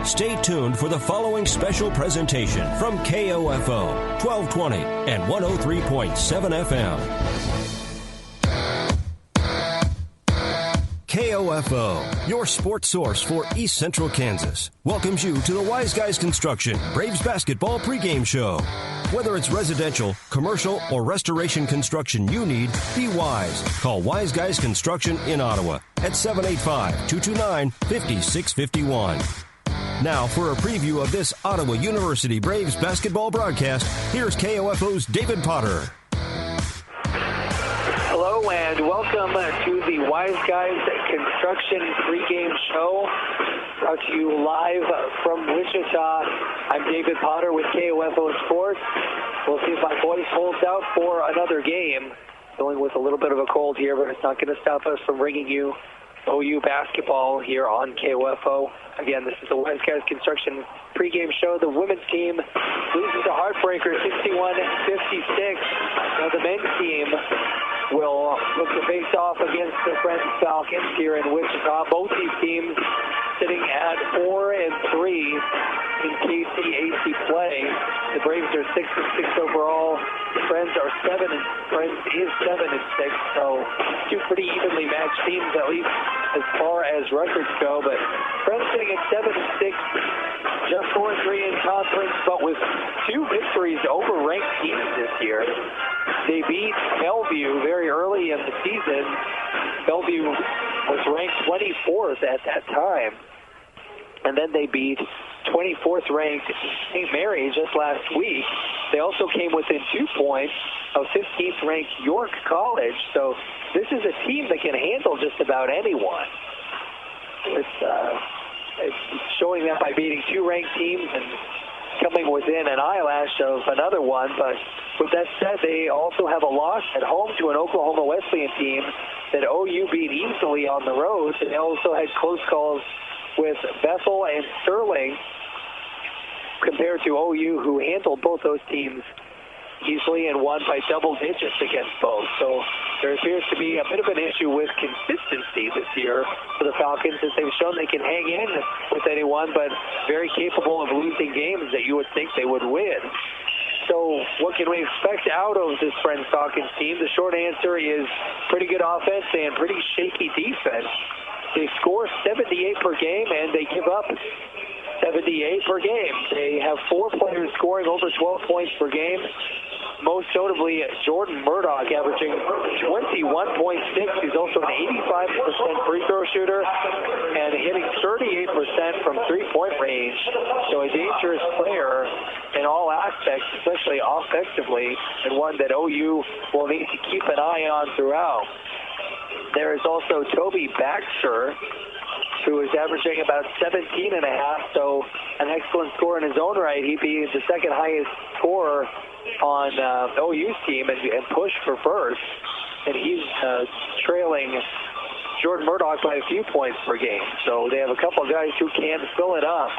Stay tuned for the following special presentation from KOFO 1220 and 103.7 FM. KOFO, your sports source for East Central Kansas, welcomes you to the Wise Guys Construction Braves Basketball pregame show. Whether it's residential, commercial, or restoration construction you need, be wise. Call Wise Guys Construction in Ottawa at 785-229-5651. Now, for a preview of this Ottawa University Braves basketball broadcast, here's KOFO's David Potter. Hello and welcome to the Wise Guys Construction pregame show, brought to you live from Wichita. I'm David Potter with KOFO Sports. We'll see if my voice holds out for another game. Going with a little bit of a cold here, but it's not going to stop us from bringing you OU basketball here on KOFO. Again, this is the Wise Guys Construction pregame show. The women's team loses a heartbreaker, 61-56. Now the men's team will look to face off against the Friends Falcons here in Wichita. Both these teams sitting at 4-3 in KCAC play. The Braves are 6-6 overall. The Friends are 7. Friends is 7-6. So two pretty evenly matched teams, at least as far as records go. But Friends sitting at 7-6, just 4-3 in conference, but with two victories over ranked teams this year. They beat Bellevue very early in the season. Bellevue was ranked 24th at that time. And then they beat 24th ranked St. Mary just last week. They also came within 2 points of 15th ranked York College. So this is a team that can handle just about anyone. It's showing that by beating two ranked teams and coming within an eyelash of another one. But with that said, they also have a loss at home to an Oklahoma Wesleyan team that OU beat easily on the road. And they also had close calls with Bethel and Sterling compared to OU, who handled both those teams easily and won by double digits against both. So there appears to be a bit of an issue with consistency this year for the Falcons, as they've shown they can hang in with anyone, but very capable of losing games that you would think they would win. So what can we expect out of this Friends Falcons team? The short answer is pretty good offense and pretty shaky defense. They score 78 per game, and they give up 78 per game. They have 4 players scoring over 12 points per game. Most notably, Jordan Murdoch averaging 21.6. He's also an 85% free throw shooter and hitting 38% from three-point range. So a dangerous player in all aspects, especially offensively, and one that OU will need to keep an eye on throughout. There is also Toby Baxter, who is averaging about 17.5, so an excellent score in his own right. He'd be the second highest scorer on OU's team and push for first. And he's trailing Jordan Murdoch by a few points per game. So they have a couple of guys who can fill it up.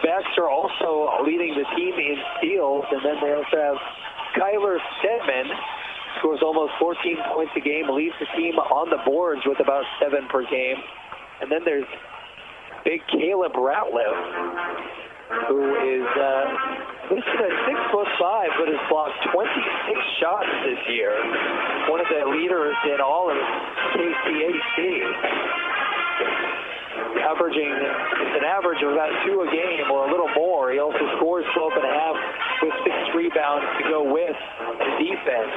Baxter also leading the team in steals, and then they also have Kyler Stedman, scores almost 14 points a game, leads the team on the boards with about 7 per game. And then there's big Caleb Ratliff, who is listed at 6'5", but has blocked 26 shots this year. One of the leaders in all of KCAC. It's an average of about 2 a game or a little more. He also scores 12.5 with 6 rebounds to go with the defense.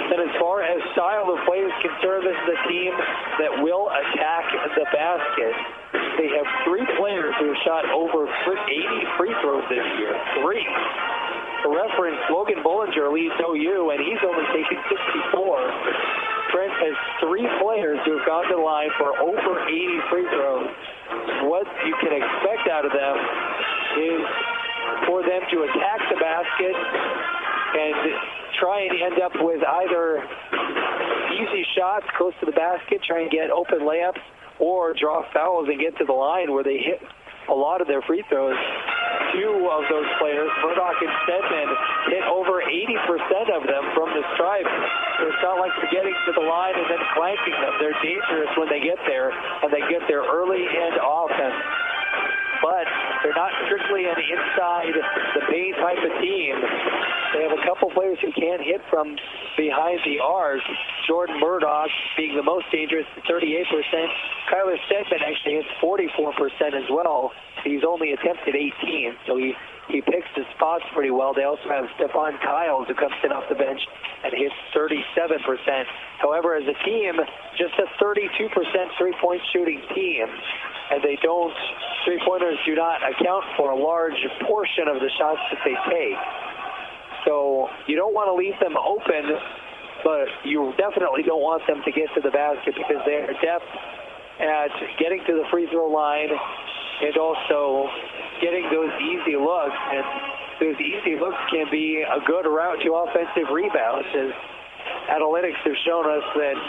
And as far as style of play is concerned, this is a team that will attack the basket. They have 3 players who have shot over 80 free throws this year. 3. For reference, Logan Bollinger leads OU, and he's only taken 64. Trent has 3 players who have gone to the line for over 80 free throws. What you can expect out of them is for them to attack the basket and try and end up with either easy shots close to the basket, try and get open layups, or draw fouls and get to the line where they hit a lot of their free throws. two of those players, Murdoch and Stedman, hit over 80% of them from the stripe. So it's not like they're getting to the line and then clanking them. They're dangerous when they get there, and they get there early and often. But they're not strictly an inside the paint type of team. They have a couple players who can hit from behind the arc. Jordan Murdoch being the most dangerous, 38%. Kyler Stedman actually hits 44% as well. He's only attempted 18, so he picks his spots pretty well. They also have Stephon Kyles, who comes in off the bench and hits 37%. However, as a team, just a 32% three-point shooting team. And three-pointers do not account for a large portion of the shots that they take. So you don't want to leave them open, but you definitely don't want them to get to the basket because they are adept at getting to the free throw line and also getting those easy looks. And those easy looks can be a good route to offensive rebounds, as analytics have shown us that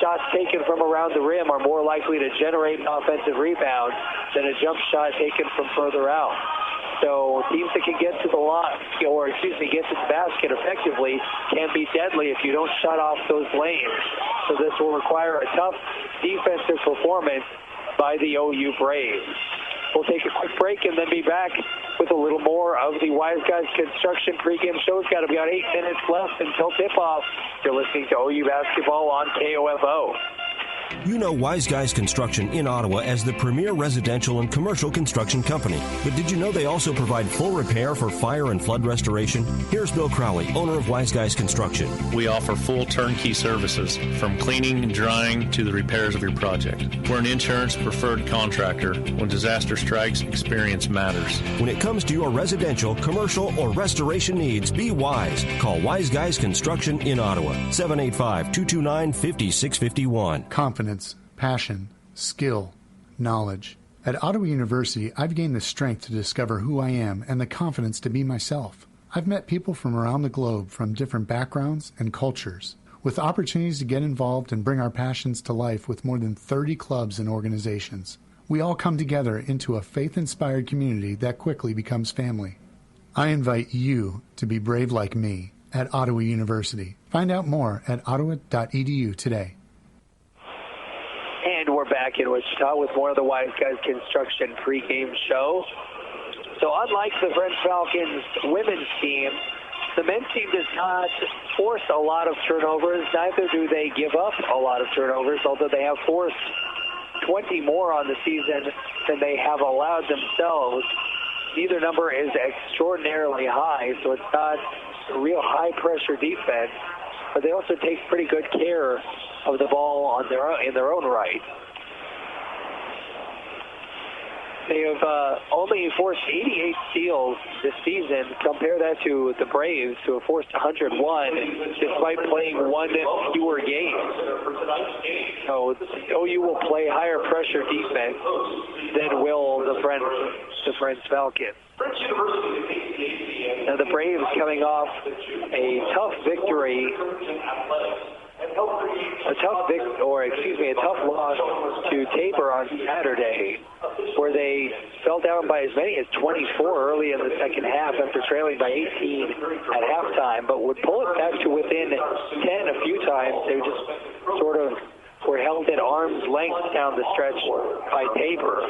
shots taken from around the rim are more likely to generate an offensive rebound than a jump shot taken from further out. So teams that can get to the line, get to the basket effectively can be deadly if you don't shut off those lanes. So this will require a tough defensive performance by the OU Braves. We'll take a quick break and then be back with a little more of the Wise Guys Construction pregame show. It's got about 8 minutes left until tip-off. You're listening to OU Basketball on KOFO. You know Wise Guys Construction in Ottawa as the premier residential and commercial construction company. But did you know they also provide full repair for fire and flood restoration? Here's Bill Crowley, owner of Wise Guys Construction. We offer full turnkey services, from cleaning and drying to the repairs of your project. We're an insurance preferred contractor. When disaster strikes, experience matters. When it comes to your residential, commercial, or restoration needs, be wise. Call Wise Guys Construction in Ottawa, 785-229-5651. Confidence, passion, skill, knowledge. At Ottawa University, I've gained the strength to discover who I am and the confidence to be myself. I've met people from around the globe from different backgrounds and cultures, with opportunities to get involved and bring our passions to life with more than 30 clubs and organizations. We all come together into a faith-inspired community that quickly becomes family. I invite you to be brave like me at Ottawa University. Find out more at ottawa.edu today. And we're back in Wichita with more of the Wise Guys Construction pregame show. So unlike the French Falcons women's team, the men's team does not force a lot of turnovers. Neither do they give up a lot of turnovers, although they have forced 20 more on the season than they have allowed themselves. Neither number is extraordinarily high, so it's not a real high-pressure defense, but they also take pretty good care of the ball in their own right. They have only forced 88 steals this season. Compare that to the Braves, who have forced 101, despite playing one fewer games. So OU will play higher pressure defense than will the French Falcons. Now the Braves coming off a tough victory. A tough loss to Tabor on Saturday, where they fell down by as many as 24 early in the second half after trailing by 18 at halftime, but would pull it back to within 10 a few times. They just sort of were held at arm's length down the stretch by Tabor.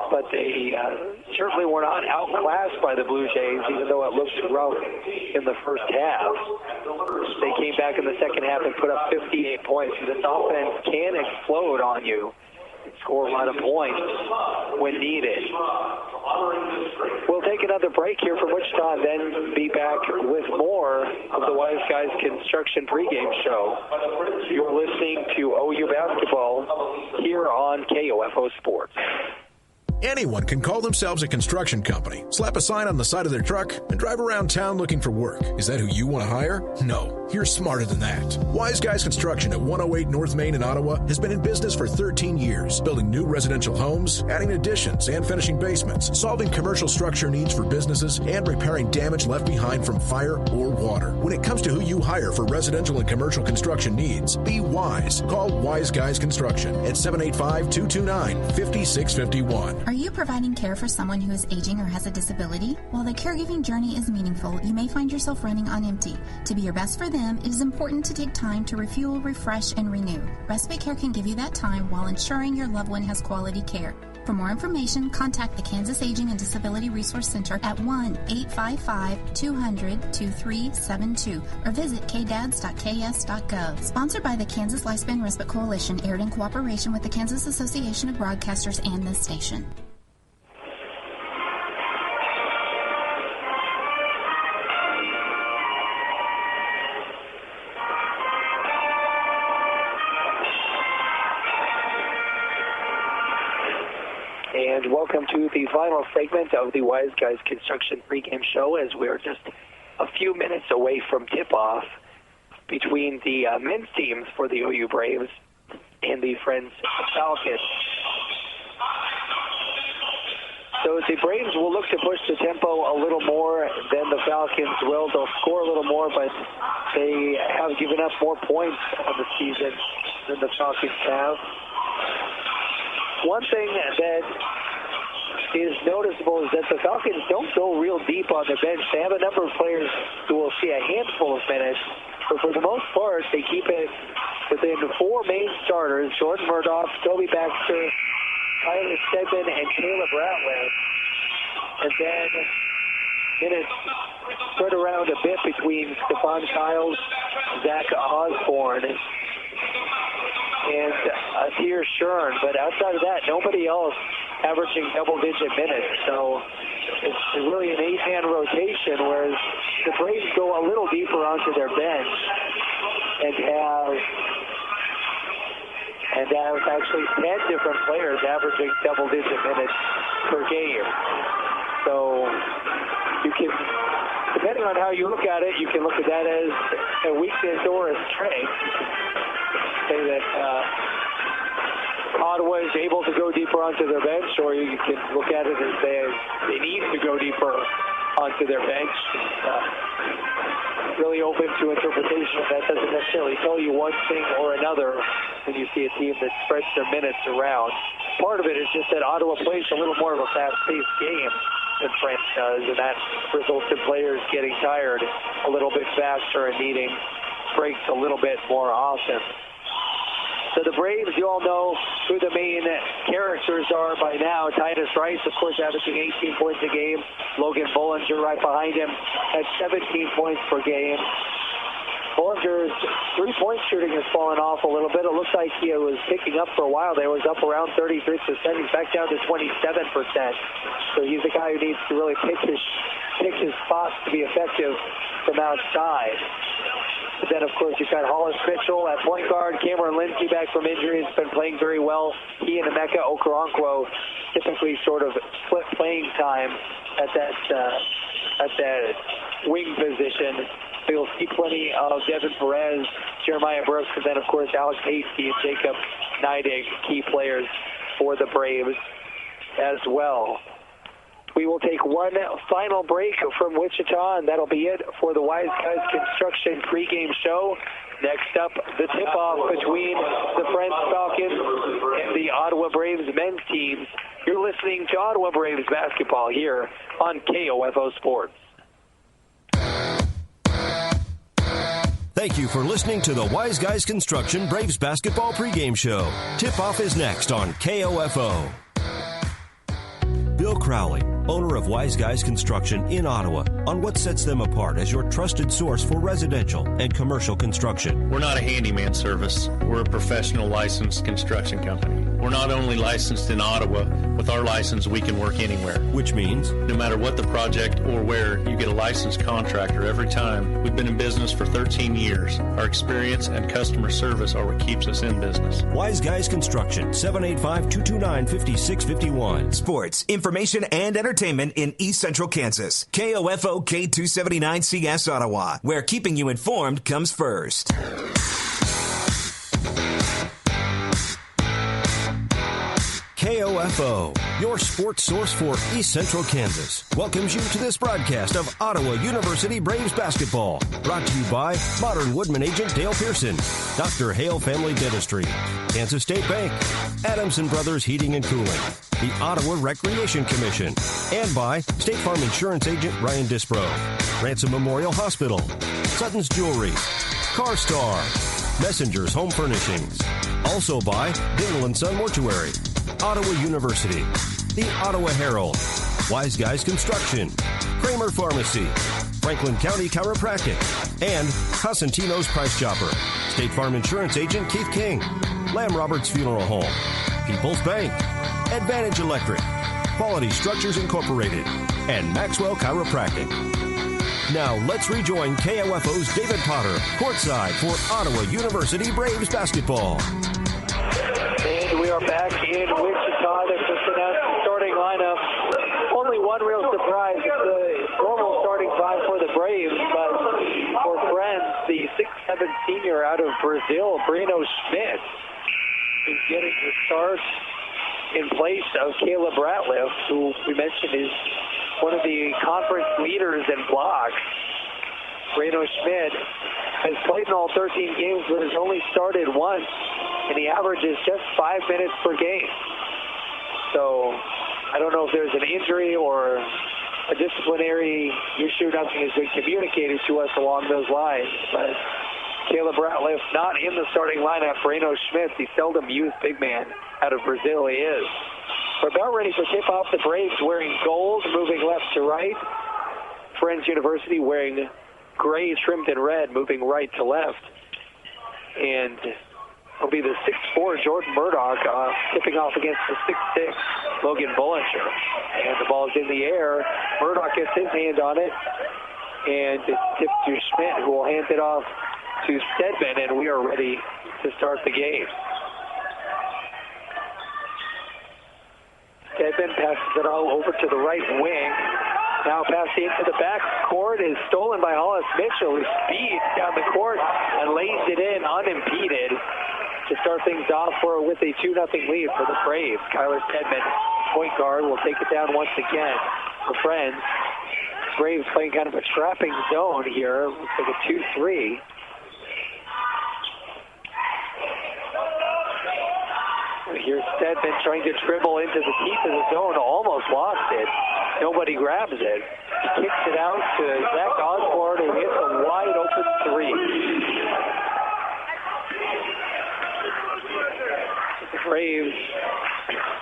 But they certainly were not outclassed by the Blue Jays, even though it looked rough in the first half. They came back in the second half and put up 58 points. This offense can explode on you, score a lot of points when needed. We'll take another break here from Wichita, then be back with more of the Wise Guys Construction pregame show. You're listening to OU Basketball here on KOFO Sports. Anyone can call themselves a construction company, slap a sign on the side of their truck, and drive around town looking for work. Is that who you want to hire? No, you're smarter than that. Wise Guys Construction at 108 North Main in Ottawa has been in business for 13 years, building new residential homes, adding additions and finishing basements, solving commercial structure needs for businesses, and repairing damage left behind from fire or water. When it comes to who you hire for residential and commercial construction needs, be wise. Call Wise Guys Construction at 785-229-5651. Are you providing care for someone who is aging or has a disability? While the caregiving journey is meaningful, you may find yourself running on empty. To be your best for them, it is important to take time to refuel, refresh, and renew. Respite Care can give you that time while ensuring your loved one has quality care. For more information, contact the Kansas Aging and Disability Resource Center at 1-855-200-2372 or visit kdads.ks.gov. Sponsored by the Kansas Lifespan Respite Coalition, aired in cooperation with the Kansas Association of Broadcasters and this station. And welcome to the final segment of the Wise Guys Construction pregame show, as we're just a few minutes away from tip-off between the men's teams for the OU Braves and the Friends Falcons. So the Braves will look to push the tempo a little more than the Falcons will. They'll score a little more, but they have given up more points on the season than the Falcons have. One thing that is noticeable is that the Falcons don't go real deep on the bench. They have a number of players who will see a handful of minutes, but for the most part, they keep it within four main starters: Jordan Murdoch, Toby Baxter, Tyler Stedman, and Caleb Ratliff. And then minutes spread around a bit between Stephon Kiles, Zach Osborne, and Atir Shern. But outside of that, nobody else averaging double-digit minutes. So it's really an 8-man rotation, whereas the Braves go a little deeper onto their bench and have actually 10 different players averaging double-digit minutes per game. So you can, depending on how you look at it, you can look at that as a weakness or a strength. Say that Ottawa is able to go deeper onto their bench, or you can look at it as they need to go deeper onto their bench. Really open to interpretation. That doesn't necessarily tell you one thing or another when you see a team that spreads their minutes around. Part of it is just that Ottawa plays a little more of a fast-paced game than France does, and that results in players getting tired a little bit faster and needing breaks a little bit more often. So the Braves, you all know who the main characters are by now. Titus Rice, of course, averaging 18 points a game. Logan Bollinger right behind him at 17 points per game. Bollinger's three-point shooting has fallen off a little bit. It looks like he was picking up for a while. There was up around 33%. He's back down to 27%. So he's the guy who needs to really pick his spots to be effective from outside. But then, of course, you've got Hollis Mitchell at point guard. Cameron Lindsay back from injury has been playing very well. He and Emeka Okoronkwo typically sort of split playing time at that wing position. So you'll see plenty of Devin Perez, Jeremiah Brooks, and then, of course, Alex Hasty and Jacob Neidig, key players for the Braves as well. We will take one final break from Wichita, and that'll be it for the Wise Guys Construction pregame show. Next up, the tip-off between the Friends Falcons and the Ottawa Braves men's teams. You're listening to Ottawa Braves basketball here on KOFO Sports. Thank you for listening to the Wise Guys Construction Braves basketball pregame show. Tip-off is next on KOFO. Bill Crowley, owner of Wise Guys Construction in Ottawa, on what sets them apart as your trusted source for residential and commercial construction. We're not a handyman service. We're a professional licensed construction company. We're not only licensed in Ottawa. With our license, we can work anywhere. Which means? No matter what the project or where, you get a licensed contractor every time. We've been in business for 13 years. Our experience and customer service are what keeps us in business. Wise Guys Construction, 785-229-5651. Sports, information, and entertainment in East Central Kansas. KOFO K279CS Ottawa, where keeping you informed comes first. KOFO, your sports source for East Central Kansas, welcomes you to this broadcast of Ottawa University Braves basketball. Brought to you by Modern Woodman agent Dale Pearson, Dr. Hale Family Dentistry, Kansas State Bank, Adamson Brothers Heating and Cooling, the Ottawa Recreation Commission, and by State Farm Insurance agent Ryan Dispro, Ransom Memorial Hospital, Sutton's Jewelry, CarStar, Messenger's Home Furnishings. Also by Dingle & Son Mortuary, Ottawa University, the Ottawa Herald, Wise Guys Construction, Kramer Pharmacy, Franklin County Chiropractic, and Cosentino's Price Chopper, State Farm Insurance agent Keith King, Lamb Roberts Funeral Home, People's Bank, Advantage Electric, Quality Structures Incorporated, and Maxwell Chiropractic. Now let's rejoin KOFO's David Potter, courtside for Ottawa University Braves basketball. And we are back in Wichita. They've just announced the starting lineup. Only one real surprise. It's the normal starting five for the Braves, but for friends, the 6'7" senior out of Brazil, Breno Schmidt, is getting the start in place of Caleb Ratliff, who we mentioned is one of the conference leaders in blocks. Breno Schmidt has played in all 13 games, but has only started once, and he averages just 5 minutes per game. So I don't know if there's an injury or a disciplinary issue. Nothing has been communicated to us along those lines. But Caleb Ratliff not in the starting lineup. Breno Schmidt, the seldom used big man out of Brazil, he is. We're about ready for tip-off. The Braves wearing gold, moving left to right. Friends University wearing gray trimmed in red, moving right to left. And it'll be the 6'4" Jordan Murdoch tipping off against the 6'6" Logan Bullinger. And the ball is in the air. Murdoch gets his hand on it. And it's tipped to Schmidt, who will hand it off to Stedman, and we are ready to start the game. Stedman passes it all over to the right wing. Now passing into the back court is stolen by Hollis Mitchell, who speeds down the court and lays it in unimpeded to start things off with a 2-0 lead for the Braves. Kyler Stedman, point guard, will take it down once again for Friends. Braves playing kind of a trapping zone here. Looks like a 2-3. Here's Stedman trying to dribble into the teeth of the zone. Almost lost it. Nobody grabs it. He kicks it out to Zach Osborne, who hits a wide open three. The Braves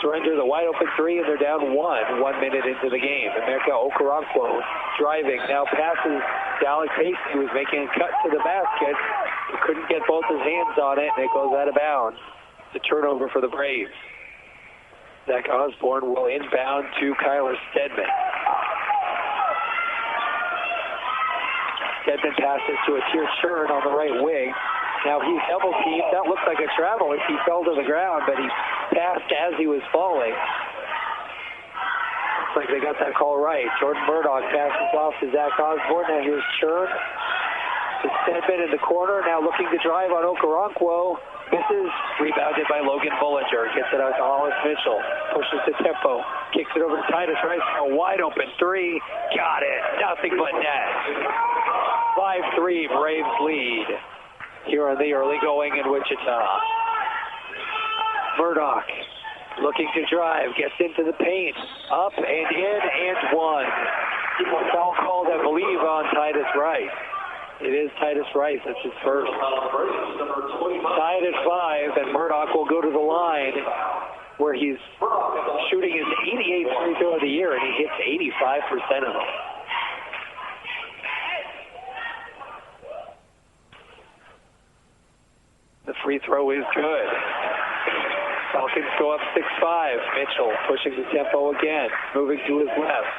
surrender the wide open three, and they're down 1 minute into the game. America Okoronkwo driving, now passes to Alex Hasty, who's making a cut to the basket. He couldn't get both his hands on it, and it goes out of bounds. It's a turnover for the Braves. Zach Osborne will inbound to Kyler Stedman. Stedman passes to Atir Churn on the right wing. Now he's double teamed. That looks like a travel as he fell to the ground, but he passed as he was falling. Looks like they got that call right. Jordan Murdoch passes off to Zach Osborne. Now here's Churn to Stedman in the corner. Now looking to drive on Okoronkwo. Misses, rebounded by Logan Bullinger. Gets it out to Hollis Mitchell. Pushes the tempo. Kicks it over to Titus Rice. A wide open three. Got it. Nothing but net. 5-3 Braves lead here on the early going in Wichita. Murdoch looking to drive. Gets into the paint. Up and in and one. Foul called, I believe, on Titus Rice. It is Titus Rice. That's his first. Tied at 5, and Murdoch will go to the line where he's shooting his 88th free throw of the year, and he hits 85% of them. The free throw is good. Falcons go up 6-5. Mitchell pushing the tempo again, moving to his left.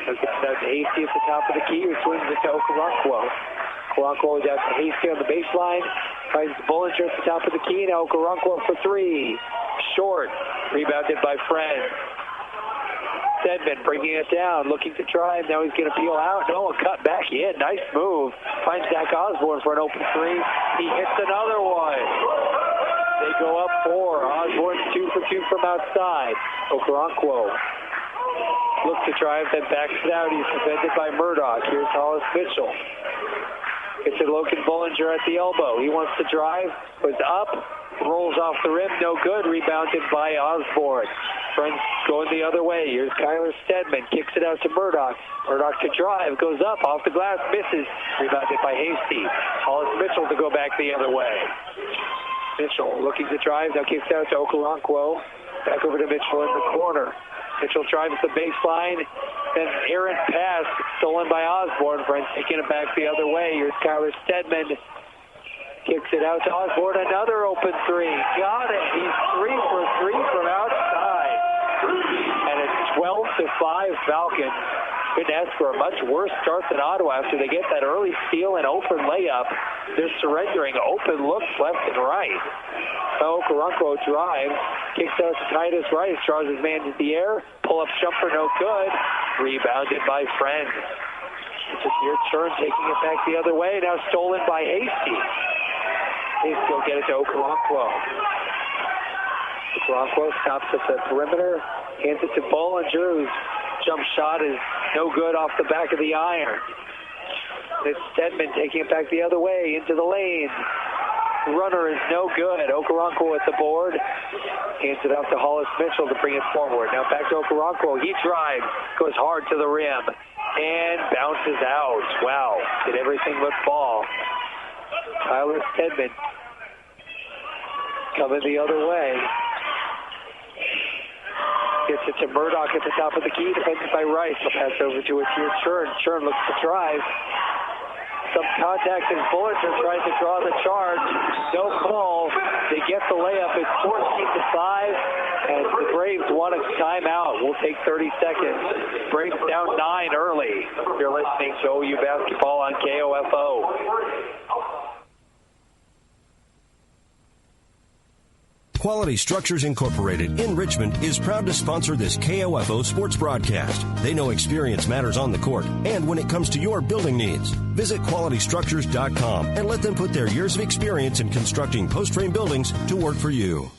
Gets it out to Hasty at the top of the key, who swings it to Okoronkwo. Okoronkwo down to Hasty on the baseline. Finds Bullinger at the top of the key. Now Okoronkwo for three. Short. Rebounded by Friend. Stedman bringing it down, looking to drive. Now he's going to peel out. No, a cut back in. Nice move. Finds Zach Osborne for an open three. He hits another one. They go up 4. Osborne 2 for 2 from outside. Okoronkwo looks to drive, then backs it out. He's defended by Murdoch. Here's Hollis Mitchell. It's a Logan Bollinger at the elbow. He wants to drive, goes up, rolls off the rim, no good. Rebounded by Osborne. Friends going the other way. Here's Kyler Stedman, kicks it out to Murdoch. Murdoch to drive, goes up, off the glass, misses. Rebounded by Hasty. Hollis Mitchell to go back the other way. Mitchell looking to drive, now kicks out to Okoronkwo. Back over to Mitchell in the corner. Mitchell drives the baseline, then errant pass stolen by Osborne. Friends taking it back the other way. Here's Kyler Stedman. Kicks it out to Osborne. Another open 3. Got it. He's 3 for 3 from outside. And it's 12-5 Falcons. Couldn't ask for a much worse start than Ottawa after they get that early steal and open layup. They're surrendering open looks left and right. Okoronkwo drives, kicks out to Titus Rice, draws his man into the air, pull-up jumper, no good. Rebounded by Friend. It's just your turn, taking it back the other way, now stolen by Hasty. Hasty will get it to Okoronkwo. Okoronkwo stops at the perimeter, hands it to Bollinger, whose jump shot is no good off the back of the iron. It's Stedman taking it back the other way into the lane. Runner is no good. Okoronkwo at the board. Hands it out to Hollis Mitchell to bring it forward. Now back to Okoronkwo. He drives, goes hard to the rim, and bounces out. Wow, did everything but fall. Tyler Stedman coming the other way. Gets it to Murdoch at the top of the key, defended by Rice. He'll pass over to it here. Churn looks to drive. Some contact as Bollinger tries to draw the charge. No call. They get the layup. It's 14-5, and the Braves want a timeout. We'll take 30 seconds. Braves down 9 early. You're listening to OU Basketball on KOFO. Quality Structures Incorporated in Richmond is proud to sponsor this KOFO sports broadcast. They know experience matters on the court and when it comes to your building needs. Visit QualityStructures.com and let them put their years of experience in constructing post-frame buildings to work for you.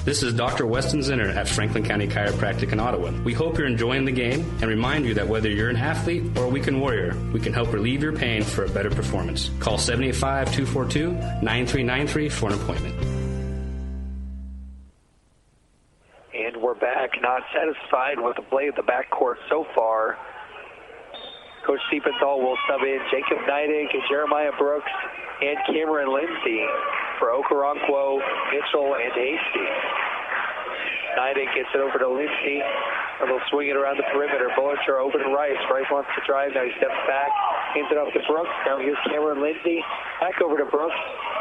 This is Dr. Weston Zinner at Franklin County Chiropractic in Ottawa. We hope you're enjoying the game and remind you that whether you're an athlete or a weekend warrior, we can help relieve your pain for a better performance. Call 785-242-9393 for an appointment. And we're back, not satisfied with the play of the backcourt so far. Coach Siepenthal will sub in Jacob Neidig and Jeremiah Brooks and Cameron Lindsay for Okoronkwo, Mitchell, and Hasty. Neidig gets it over to Lindsay, and they'll swing it around the perimeter. Bollinger over to Rice. Rice wants to drive. Now he steps back, hands it off to Brooks. Now here's Cameron Lindsay. Back over to Brooks.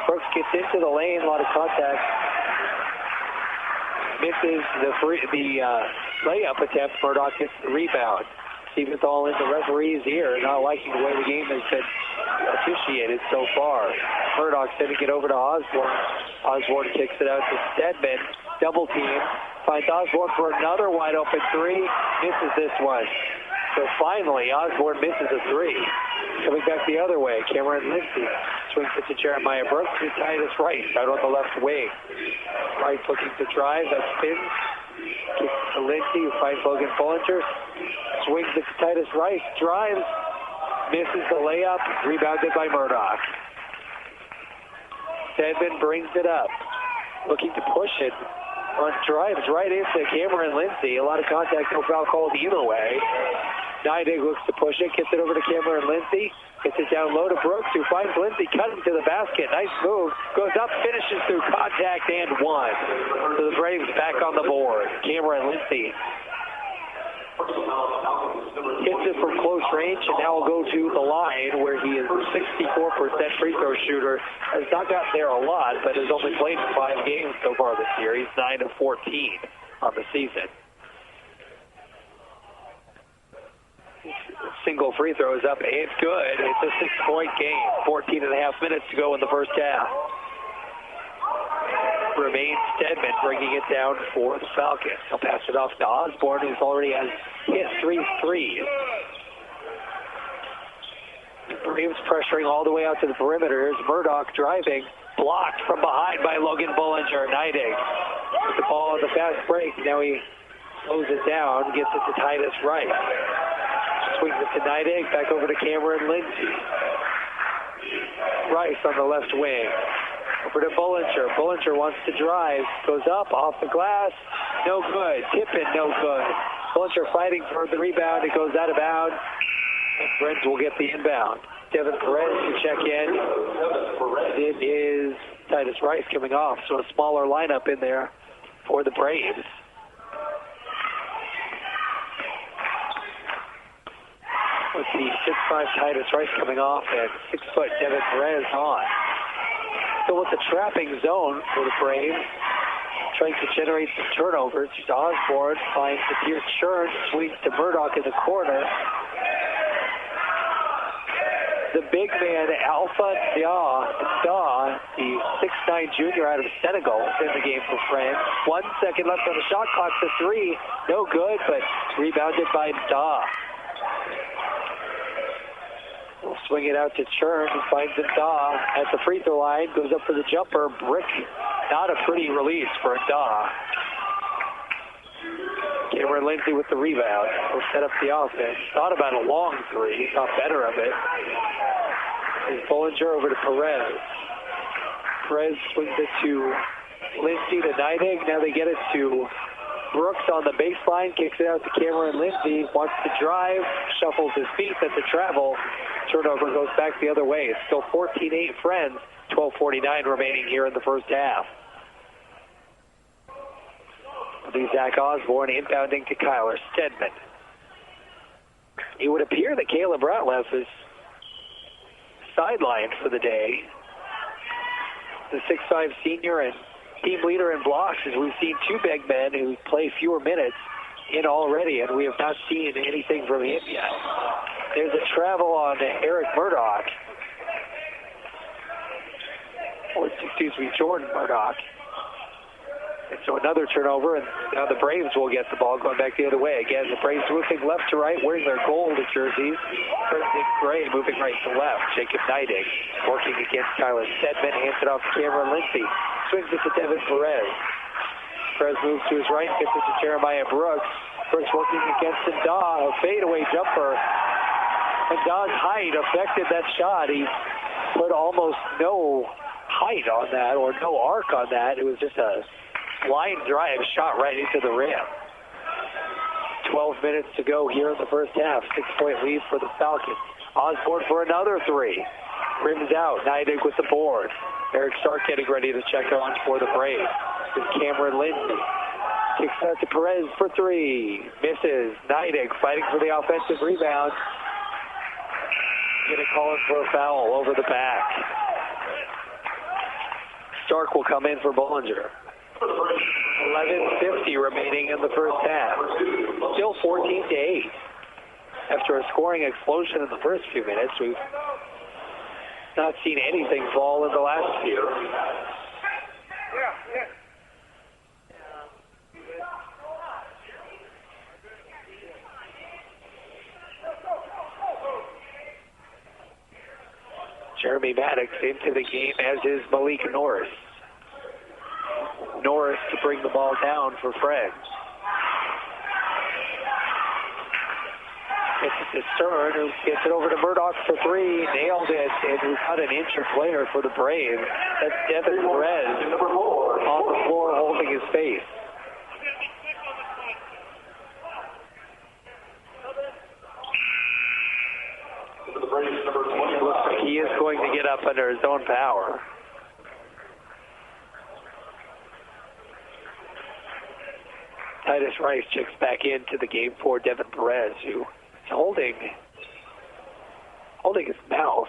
Brooks gets into the lane, a lot of contact. Misses the layup attempt. Murdoch gets the rebound. Siebenthal in the referee's ear, not liking the way the game has been officiated so far. Murdoch sending it over to Osborne. Osborne kicks it out to Stedman. Double team. Finds Osborne for another wide open 3. Misses this one. So finally, Osborne misses a 3. Coming back the other way, Cameron Lindsay swings it to Jeremiah Brooks to Titus Rice out on the left wing. Rice looking to drive, that spins. Kicks to Lindsay, who finds Logan Bollinger. Swings it to Titus Rice, drives, misses the layup, rebounded by Murdoch. Stedman brings it up, looking to push it. Drives right into Cameron Lindsay. A lot of contact, no foul called either way. Neidig looks to push it, gets it over to Cameron Lindsay. Gets it down low to Brooks, who finds Lindsay cutting to the basket. Nice move. Goes up, finishes through contact, and one. So the Braves back on the board. Cameron Lindsay hits it from close range, and now will go to the line where he is a 64% free throw shooter. Has not gotten there a lot, but has only played 5 games so far this year. He's 9 of 14 on the season. Single free throw is up. It's good. It's a 6-point game. 14 and a half minutes to go in the first half. Remains Stedman bringing it down for the Falcons. He'll pass it off to Osborne, who's already has hit 3 threes. Braves pressuring all the way out to the perimeter. Here's Murdoch driving. blocked from behind by Logan Bullinger. Neidig with the ball on the fast break. Now he slows it down, gets it to Titus Rice. Swings it to Neidig, back over to Cameron Lindsay. Rice on the left wing. Over to Bullinger. Bullinger wants to drive. Goes up, off the glass. No good. Tippin, no good. Bullinger fighting for the rebound. It goes out of bounds. And Friends will get the inbound. Devin Perez to check in. It is Titus Rice coming off. So a smaller lineup in there for the Braves. With the 6'5" Titus Rice coming off and 6' Devin Perez on. So with the trapping zone for the Braves, trying to generate some turnovers. Osborne finds the Pierce Churn, swings to Murdoch in the corner. The big man, Alpha Dah, the 6'9" junior out of Senegal, is in the game for France. 1 second left on the shot clock. The three, no good, but rebounded by Dah. We'll swing it out to Churn, who finds Dah at the free throw line, goes up for the jumper. Brick, not a pretty release for Dah. Cameron Lindsay with the rebound. Will set up the offense. Thought about a long three. Thought better of it. Is Bullinger over to Perez. Perez swings it to Lindsay to Neidig. Now they get it to Brooks on the baseline. Kicks it out to Cameron Lindsay. Wants to drive. Shuffles his feet at the travel. Turnover goes back the other way. It's still 14-8 Friends. 12:49 remaining here in the first half. Zach Osborne inbounding to Kyler Stedman. It would appear that Caleb Ratliff is sidelined for the day. The 6'5" senior and team leader in blocks, as we've seen two big men who play fewer minutes in already, and we have not seen anything from him yet. There's a travel on Eric Murdoch. Or, excuse me, Jordan Murdoch. And so another turnover, and now the Braves will get the ball going back the other way. Again, the Braves moving left to right, wearing their gold jerseys. Crimson Gray moving right to left. Jacob Neidig working against Kyler Stedman, hands it off to Cameron Lindsay. Swings it to Devin Perez. Perez moves to his right, gets it to Jeremiah Brooks. Brooks working against Dah, a fadeaway jumper. And Dah's height affected that shot. He put almost no height on that, or no arc on that. It was just a line drive shot right into the rim. 12 minutes to go here in the first half. 6-point lead for the Falcons. Osborne for another three. Rims out. Neidig with the board. Eric Stark getting ready to check on for the Braves. With Cameron Lindsay. Kicks out to Perez for three. Misses. Neidig fighting for the offensive rebound. Going to call him for a foul over the back. Stark will come in for Bullinger. 11:50 remaining in the first half. Still 14-8. After a scoring explosion in the first few minutes, we've not seen anything fall in the last few. Jeremy Maddox into the game, as is Malik Norris. Norris to bring the ball down for Friends. Gets it to Stern, who gets it over to Murdoch for three. Nailed it, and we've got an injured player for the Braves. That's Devin Perez on the floor holding his face. It looks like he is going to get up under his own power. Titus Rice checks back into the game for Devin Perez, who is holding his mouth.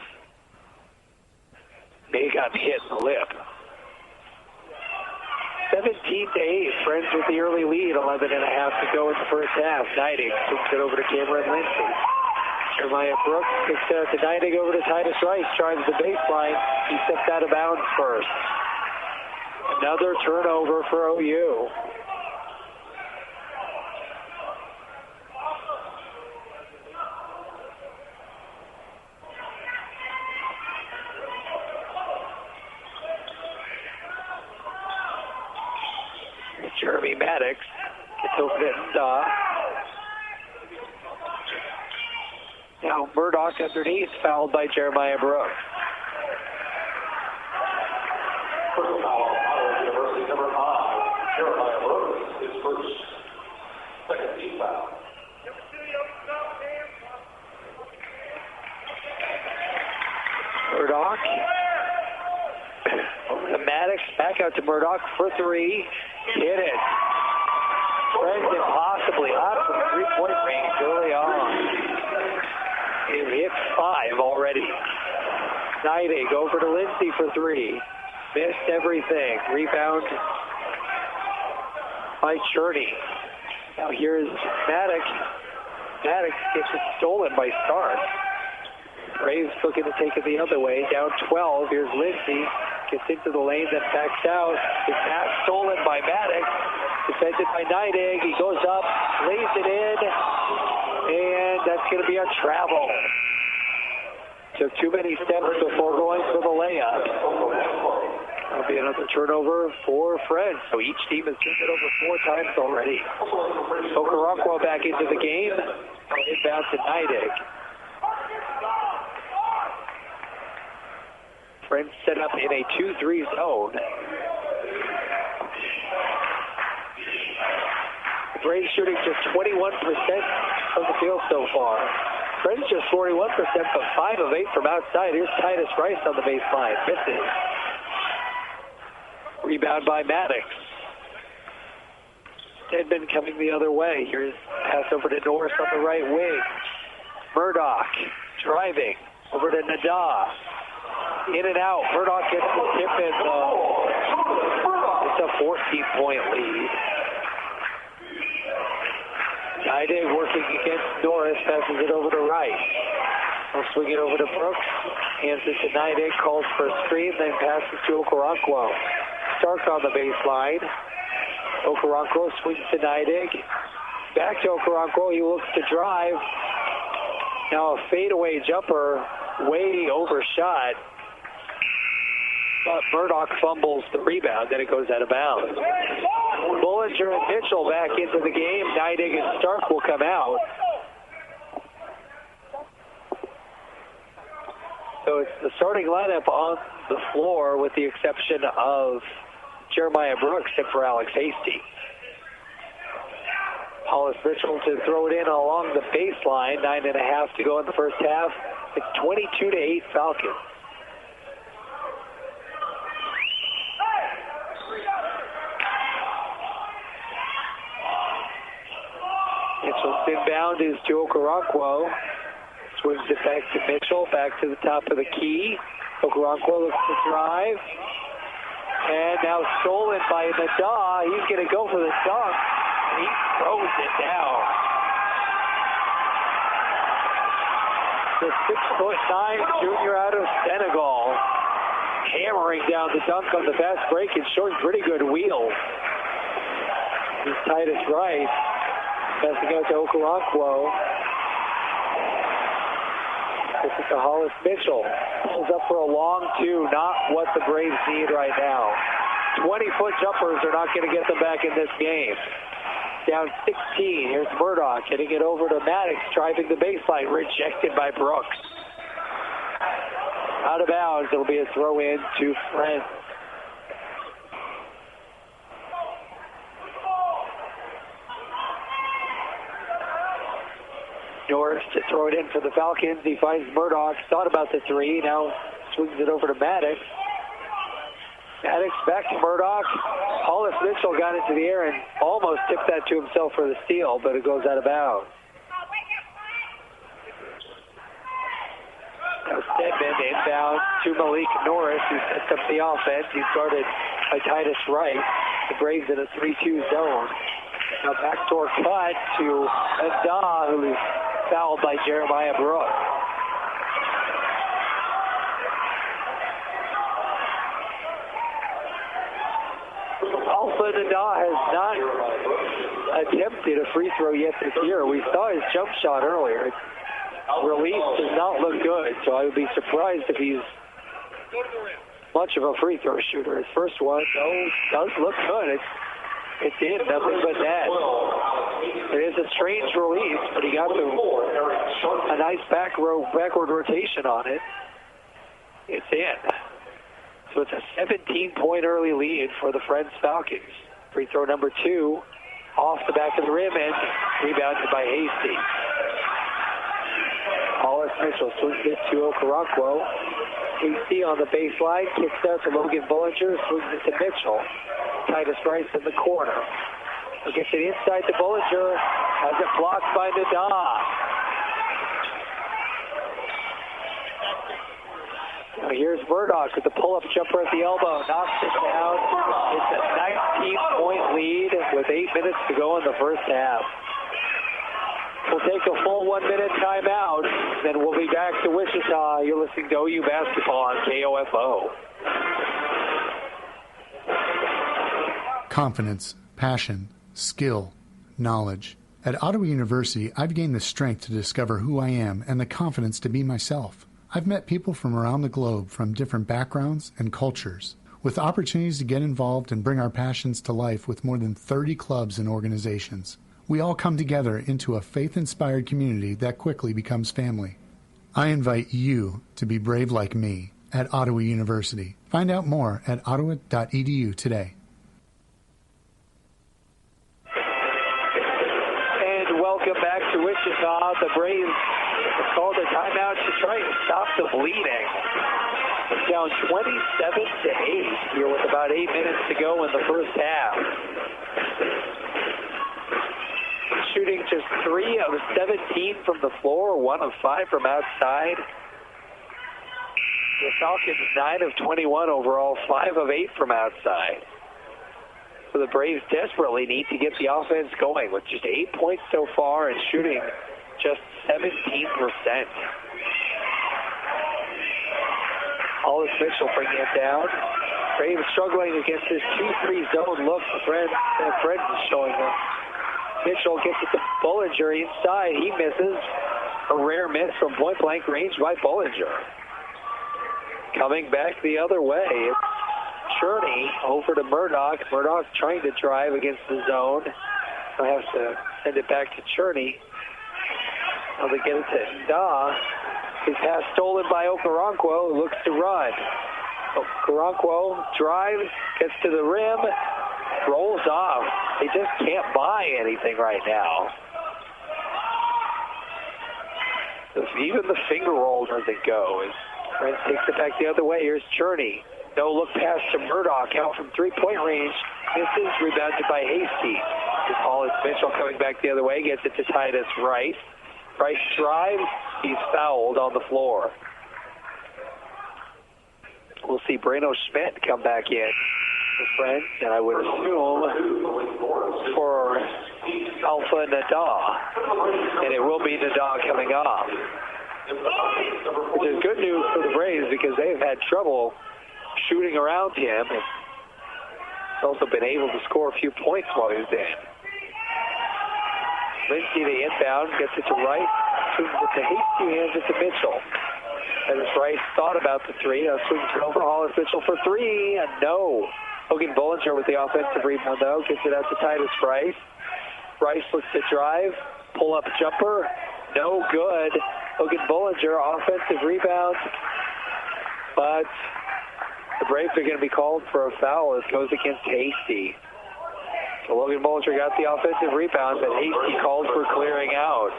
May have gotten hit in the lip. 17-8, Friends with the early lead. 11.5 to go in the first half. Neidig swings it over to Cameron Lindsay. Jeremiah Brooks kicks it out to Neidig, over to Titus Rice. Drives the baseline. He stepped out of bounds first. Another turnover for OU. Maddox. Gets over to Nda. Now Murdoch underneath, fouled by Jeremiah Brooks. University number 5, Jeremiah Brooks, his first second team foul. Murdoch. Over to Maddox, back out to Murdoch for three. Hit it. Friends impossibly hot from three-point range early on. He hit 5 already. Neidig over to Lindsay for three. Missed everything. Rebound by Cherney. Now here's Maddox. Maddox gets it stolen by Stark. Braves looking to take it the other way. Down 12. Here's Lindsay. Gets into the lane, then backs out. The pass stolen by Maddox. Defended by Neidig. He goes up, lays it in, and that's going to be a travel. Took too many steps before going for the layup. That'll be another turnover for Friends. So each team has turned it over 4 times already. Okoronkwo back into the game. Inbound to Neidig. Friends set up in a 2-3 zone. The Braves shooting just 21% from the field so far. Friends just 41%, but 5 of 8 from outside. Here's Titus Rice on the baseline. Misses. Rebound by Maddox. Edmond coming the other way. Here's pass over to Norris on the right wing. Murdoch driving over to Nada. In and out. Murdoch gets the tip in, though. It's a 14-point lead. Neidig working against Norris, passes it over to Rice. He'll swing it over to Brooks. Hands it to Neidig, calls for a screen, then passes to Okoronkwo. Stark on the baseline. Okoronkwo swings to Neidig. Back to Okoronkwo. He looks to drive. Now a fadeaway jumper, way overshot. But Murdoch fumbles the rebound, then it goes out of bounds. Bullinger and Mitchell back into the game. Neidig and Stark will come out. So it's the starting lineup on the floor with the exception of Jeremiah Brooks and for Alex Hasty. Hollis Mitchell to throw it in along the baseline. 9.5 to go in the first half. It's 22-8 Falcons. Mitchell's inbound is to Okoronkwo. Swings it back to Mitchell, back to the top of the key. Okoronkwo looks to drive. And now stolen by Nada. He's going to go for the dunk. He throws it down. The 6'9" junior out of Senegal. Hammering down the dunk on the fast break and showing pretty good wheels. This Titus Rice. Passing out to Okoronkwo. This is to Hollis Mitchell. Pulls up for a long two. Not what the Braves need right now. 20-foot jumpers are not going to get them back in this game. Down 16. Here's Murdoch hitting it over to Maddox, driving the baseline. Rejected by Brooks. Out of bounds. It'll be a throw in to Friends. Norris to throw it in for the Falcons. He finds Murdoch. Thought about the three. Now swings it over to Maddox. Maddox back to Murdoch. Hollis Mitchell got into the air and almost tipped that to himself for the steal, but it goes out of bounds. Now Stedman inbound to Malik Norris, who sets up the offense. He's guarded by Titus Rice. The Braves in a 3-2 zone. Now backdoor cut to Nda, who is fouled by Jeremiah Brooks. Alpha Nda has not attempted a free throw yet this year. We saw his jump shot earlier. Its release does not look good, so I would be surprised if he's much of a free throw shooter. His first one, though, does look good. It's It's in, nothing but net. It is a strange release, but he got a nice backward rotation on it. It's in. So it's a 17-point early lead for the Friends Falcons. Free throw number 2, off the back of the rim and rebounded by Hasty. Hollis Mitchell swings it to Okoronkwo. Hasty on the baseline, kicks out to Logan Bullinger, swings it to Mitchell. Titus Rice in the corner. He'll get it inside to Bullinger, has it blocked by Nada. Now here's Murdoch with the pull-up jumper at the elbow, knocks it down. It's a 19-point lead with 8 minutes to go in the first half. We'll take a full 1-minute timeout, then we'll be back to Wichita. You're listening to OU Basketball on KOFO. Confidence, passion, skill, knowledge. At Ottawa University, I've gained the strength to discover who I am and the confidence to be myself. I've met people from around the globe from different backgrounds and cultures, with opportunities to get involved and bring our passions to life with more than 30 clubs and organizations. We all come together into a faith-inspired community that quickly becomes family. I invite you to be brave like me at Ottawa University. Find out more at ottawa.edu today. And welcome back to Wichita. The Braves called a timeout to try and stop the bleeding. It's down 27-8 here with about 8 minutes to go in the first half. Shooting just 3 of 17 from the floor, 1 of 5 from outside. The Falcons 9 of 21 overall, 5 of 8 from outside. So the Braves desperately need to get the offense going with just 8 points so far and shooting just 17%. Hollis Mitchell bringing it down. Braves struggling against this 2-3 zone look. Fred is showing them. Mitchell gets it to Bullinger inside. He misses. A rare miss from point-blank range by Bullinger. Coming back the other way, it's Cherney over to Murdoch. Murdoch trying to drive against the zone. He'll have to send it back to Cherney. Now they get it to Da. His pass stolen by Okoronkwo, who looks to run. Okoronkwo drives, gets to the rim, rolls off. They just can't buy anything right now. Even the finger roll doesn't go. As Brent takes it back the other way, here's Cherney. No look pass to Murdoch out from 3-point range. Misses, rebounded by Hasty. As Hollis Mitchell coming back the other way, gets it to Titus Rice. Rice drives, he's fouled on the floor. We'll see Breno Schmidt come back in for Friends, and I would assume for Alpha Nada. And it will be Nada coming off. Which is good news for the Braves because they've had trouble shooting around him. And he's also been able to score a few points while he was in. Lindsay, the inbound, gets it to Rice, swings it to Hasty, hands it to Mitchell. As Rice thought about the three, swings it over Hollis Mitchell for 3, and no. Logan Bullinger with the offensive rebound, though, gets it out to Titus Rice. Rice looks to drive, pull-up jumper, no good. Logan Bullinger, offensive rebound, but the Braves are going to be called for a foul. It goes against Hasty. So Logan Bullinger got the offensive rebound, but Hasty called for clearing out.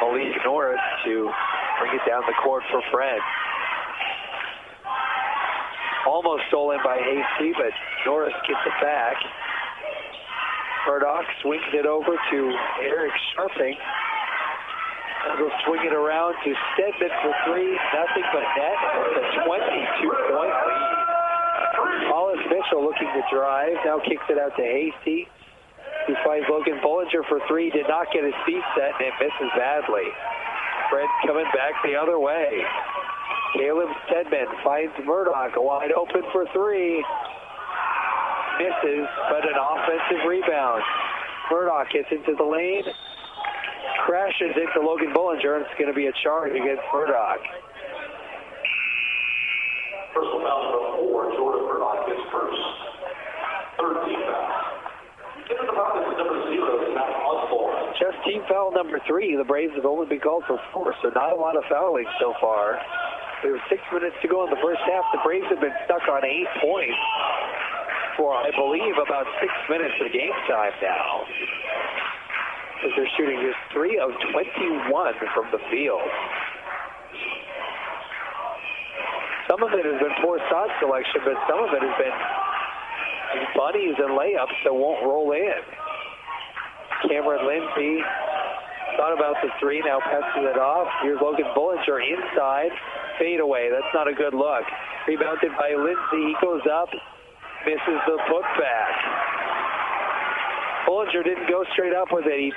Malik Norris to bring it down the court for Fred. Almost stolen by Hasty, but Norris gets it back. Murdoch swings it over to Eric Sharping. And he'll swing it around to Stedman for 3. Nothing but net. It's a 22-point lead. Hollis Mitchell looking to drive. Now kicks it out to Hasty. He finds Logan Bullinger for 3. Did not get his feet set, and it misses badly. Fred coming back the other way. Caleb Stedman finds Murdoch wide open for 3. Misses, but an offensive rebound. Murdoch gets into the lane. crashes into Logan Bullinger, and it's going to be a charge against Murdoch. Personal foul number 4, Jordan Murdoch is first. Third team foul. Into the foul is number 0, Matt Osborne. Just team foul number 3. The Braves have only been called for 4, so not a lot of fouling so far. There were 6 minutes to go in the first half. The Braves have been stuck on 8 points for, I believe, about 6 minutes of game time now. As they're shooting just 3 of 21 from the field. Some of it has been poor shot selection, but some of it has been bunnies and layups that won't roll in. Cameron Lindsay thought about the 3, now passes it off. Here's Logan Bullinger inside. Fade away. That's not a good look. Rebounded by Lindsay. He goes up. Misses the putback. Bullinger didn't go straight up with it. He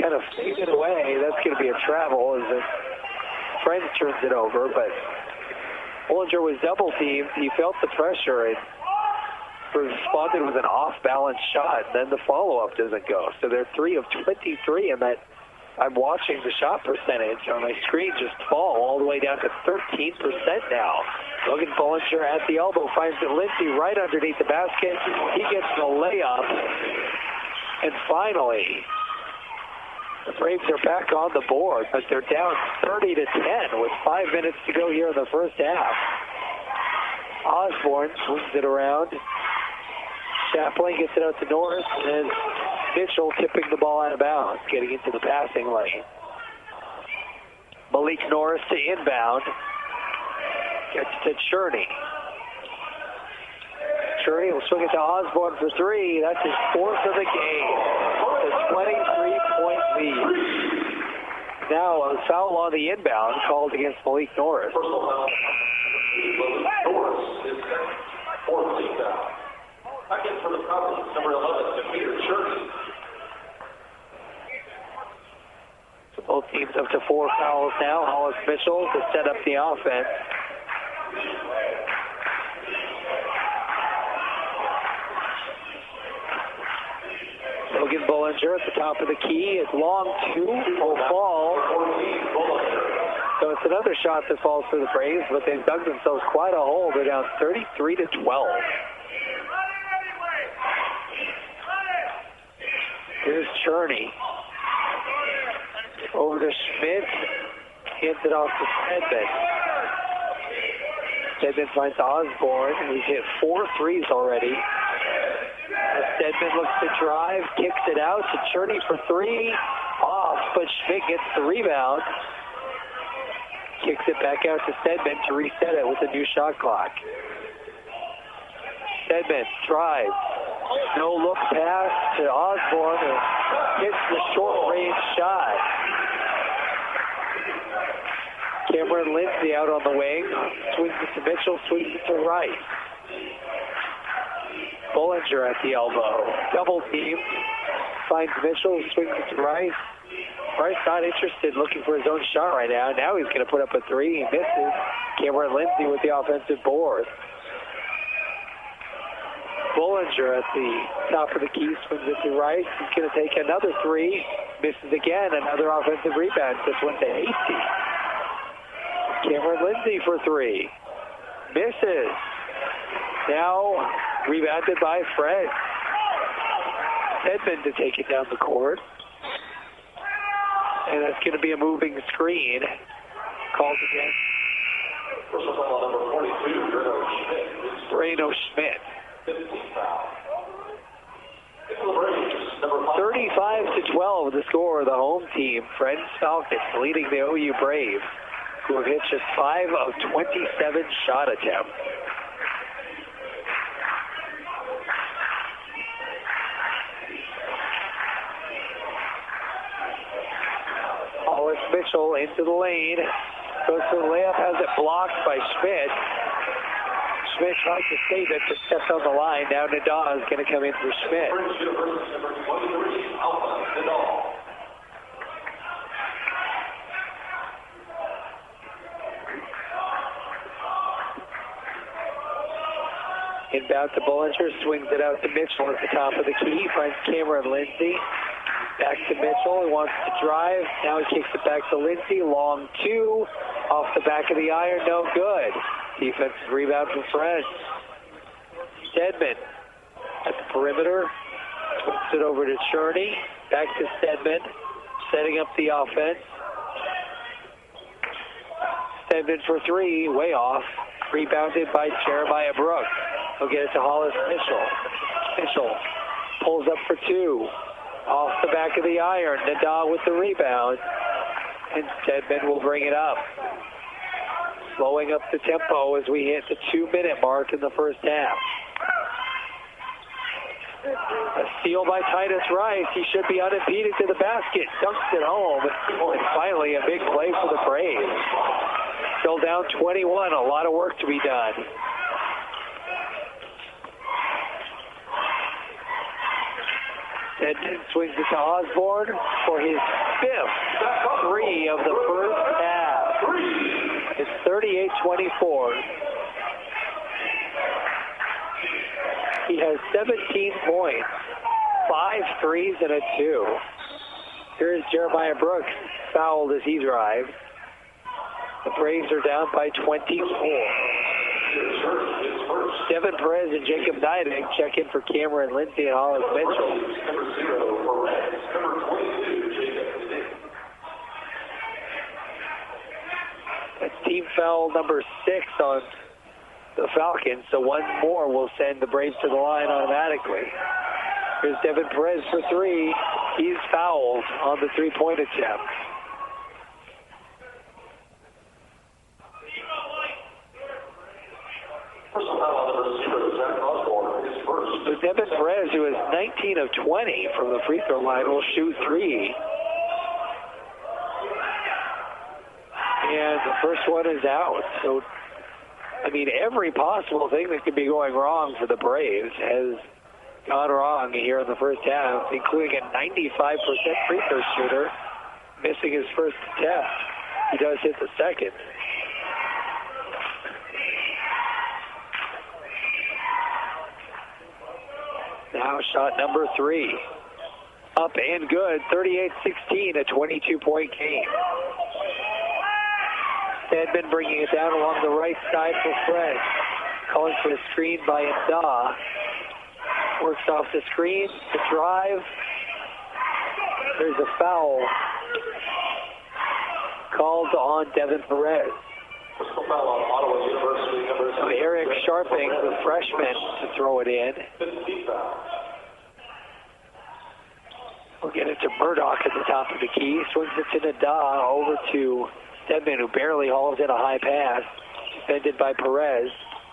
kind of faded away. That's going to be a travel as his friend turns it over. But Bullinger was double teamed. He felt the pressure and responded with an off-balance shot. And then the follow-up doesn't go. So they're 3 of 23, and that I'm watching the shot percentage on my screen just fall all the way down to 13% now. Logan Bullinger at the elbow finds it Lindsay right underneath the basket. He gets the layup. And finally, the Braves are back on the board, but they're down 30-10 with 5 minutes to go here in the first half. Osborne swings it around. Chaplin gets it out to Norris, and Mitchell tipping the ball out of bounds, getting into the passing lane. Malik Norris to inbound. Gets to Cherney. Cherney will swing it to Osborne for 3. That's his 4th of the game. A 23-point lead. Now a foul on the inbound called against Malik Norris. Norris is 4th team foul. Back in for the Falcons, number 11, Peter Cherney. So both teams up to 4 fouls now. Hollis Mitchell to set up the offense. Logan Bullinger at the top of the key. It's long 2, will fall. So it's another shot that falls for the Braves, but they've dug themselves quite a hole. They're down 33-12. Here's Cherney. Over to Schmidt. Hands it off to Stedman. Stedman finds Osborne. He's hit 4 threes already. Stedman looks to drive, kicks it out to Cherney for 3. Off, but Schmidt gets the rebound. Kicks it back out to Stedman to reset it with a new shot clock. Stedman drives. No look pass to Osborne, who hits the short range shot. Cameron Lindsay out on the wing. Swings it to Mitchell, swings it to Rice. Bullinger at the elbow. Double team. Finds Mitchell, swings it to Rice. Rice not interested, looking for his own shot right now. Now he's going to put up a 3. He misses. Cameron Lindsay with the offensive board. Bullinger at the top of the key, swings it to Rice. He's going to take another 3. Misses again. Another offensive rebound. This one to Hasty. Cameron Lindsay for 3. Misses. Now rebounded by Fred. Stedman to take it down the court. And that's going to be a moving screen. Called again. Personal foul number 42, Brano Schmidt. 15th foul. 35-12 the score of the home team. Friends Falcons leading the OU Braves, who have hit just 5 of 27 shot attempts. Hollis Mitchell into the lane. Goes to the layup, has it blocked by Schmidt. Schmidt tries to save it, but steps on the line. Now Nadal is going to come in for Schmidt. Inbound to Bullinger, swings it out to Mitchell at the top of the key, finds Cameron Lindsay. Back to Mitchell. He wants to drive. Now he kicks it back to Lindsay. Long two. Off the back of the iron. No good. Defensive rebound from Fred. Stedman at the perimeter. Puts it over to Cherney. Back to Stedman. Setting up the offense. Stedman for three. Way off. Rebounded by Jeremiah Brooks. He'll get it to Hollis Mitchell. Mitchell pulls up for two. Off the back of the iron. Nadal with the rebound. And Stedman will bring it up. Slowing up the tempo as we hit the 2-minute mark in the first half. A steal by Titus Rice. He should be unimpeded to the basket. Dunks it home. And finally a big play for the Braves. Still down 21. A lot of work to be done. Stedman swings it to Osborne for his fifth three of the first half. It's 38-24. He has 17 points, 5 threes and a 2. Here's Jeremiah Brooks, fouled as he drives. The Braves are down by 24. Devin Perez and Jacob Nidek check in for Cameron Lindsay and Hollis Mitchell. That's team foul number 6 on the Falcons, so one more will send the Braves to the line automatically. Here's Devin Perez for three. He's fouled on the three-point attempt. So Devin Perez, who is 19 of 20 from the free throw line, will shoot three. And the first one is out. So, I mean, every possible thing that could be going wrong for the Braves has gone wrong here in the first half, including a 95% free throw shooter missing his first attempt. He does hit the second. Now shot number 3. Up and good, 38-16, a 22-point game. Stedman bringing it down along the right side for Fred. Calling for a screen by Nda. Works off the screen to drive. There's a foul called on Devin Perez. So Eric Sharping, the freshman, to throw it in. We'll get it to Murdoch at the top of the key. Swings it to Nada over to Stedman, who barely hauls in a high pass. Defended by Perez.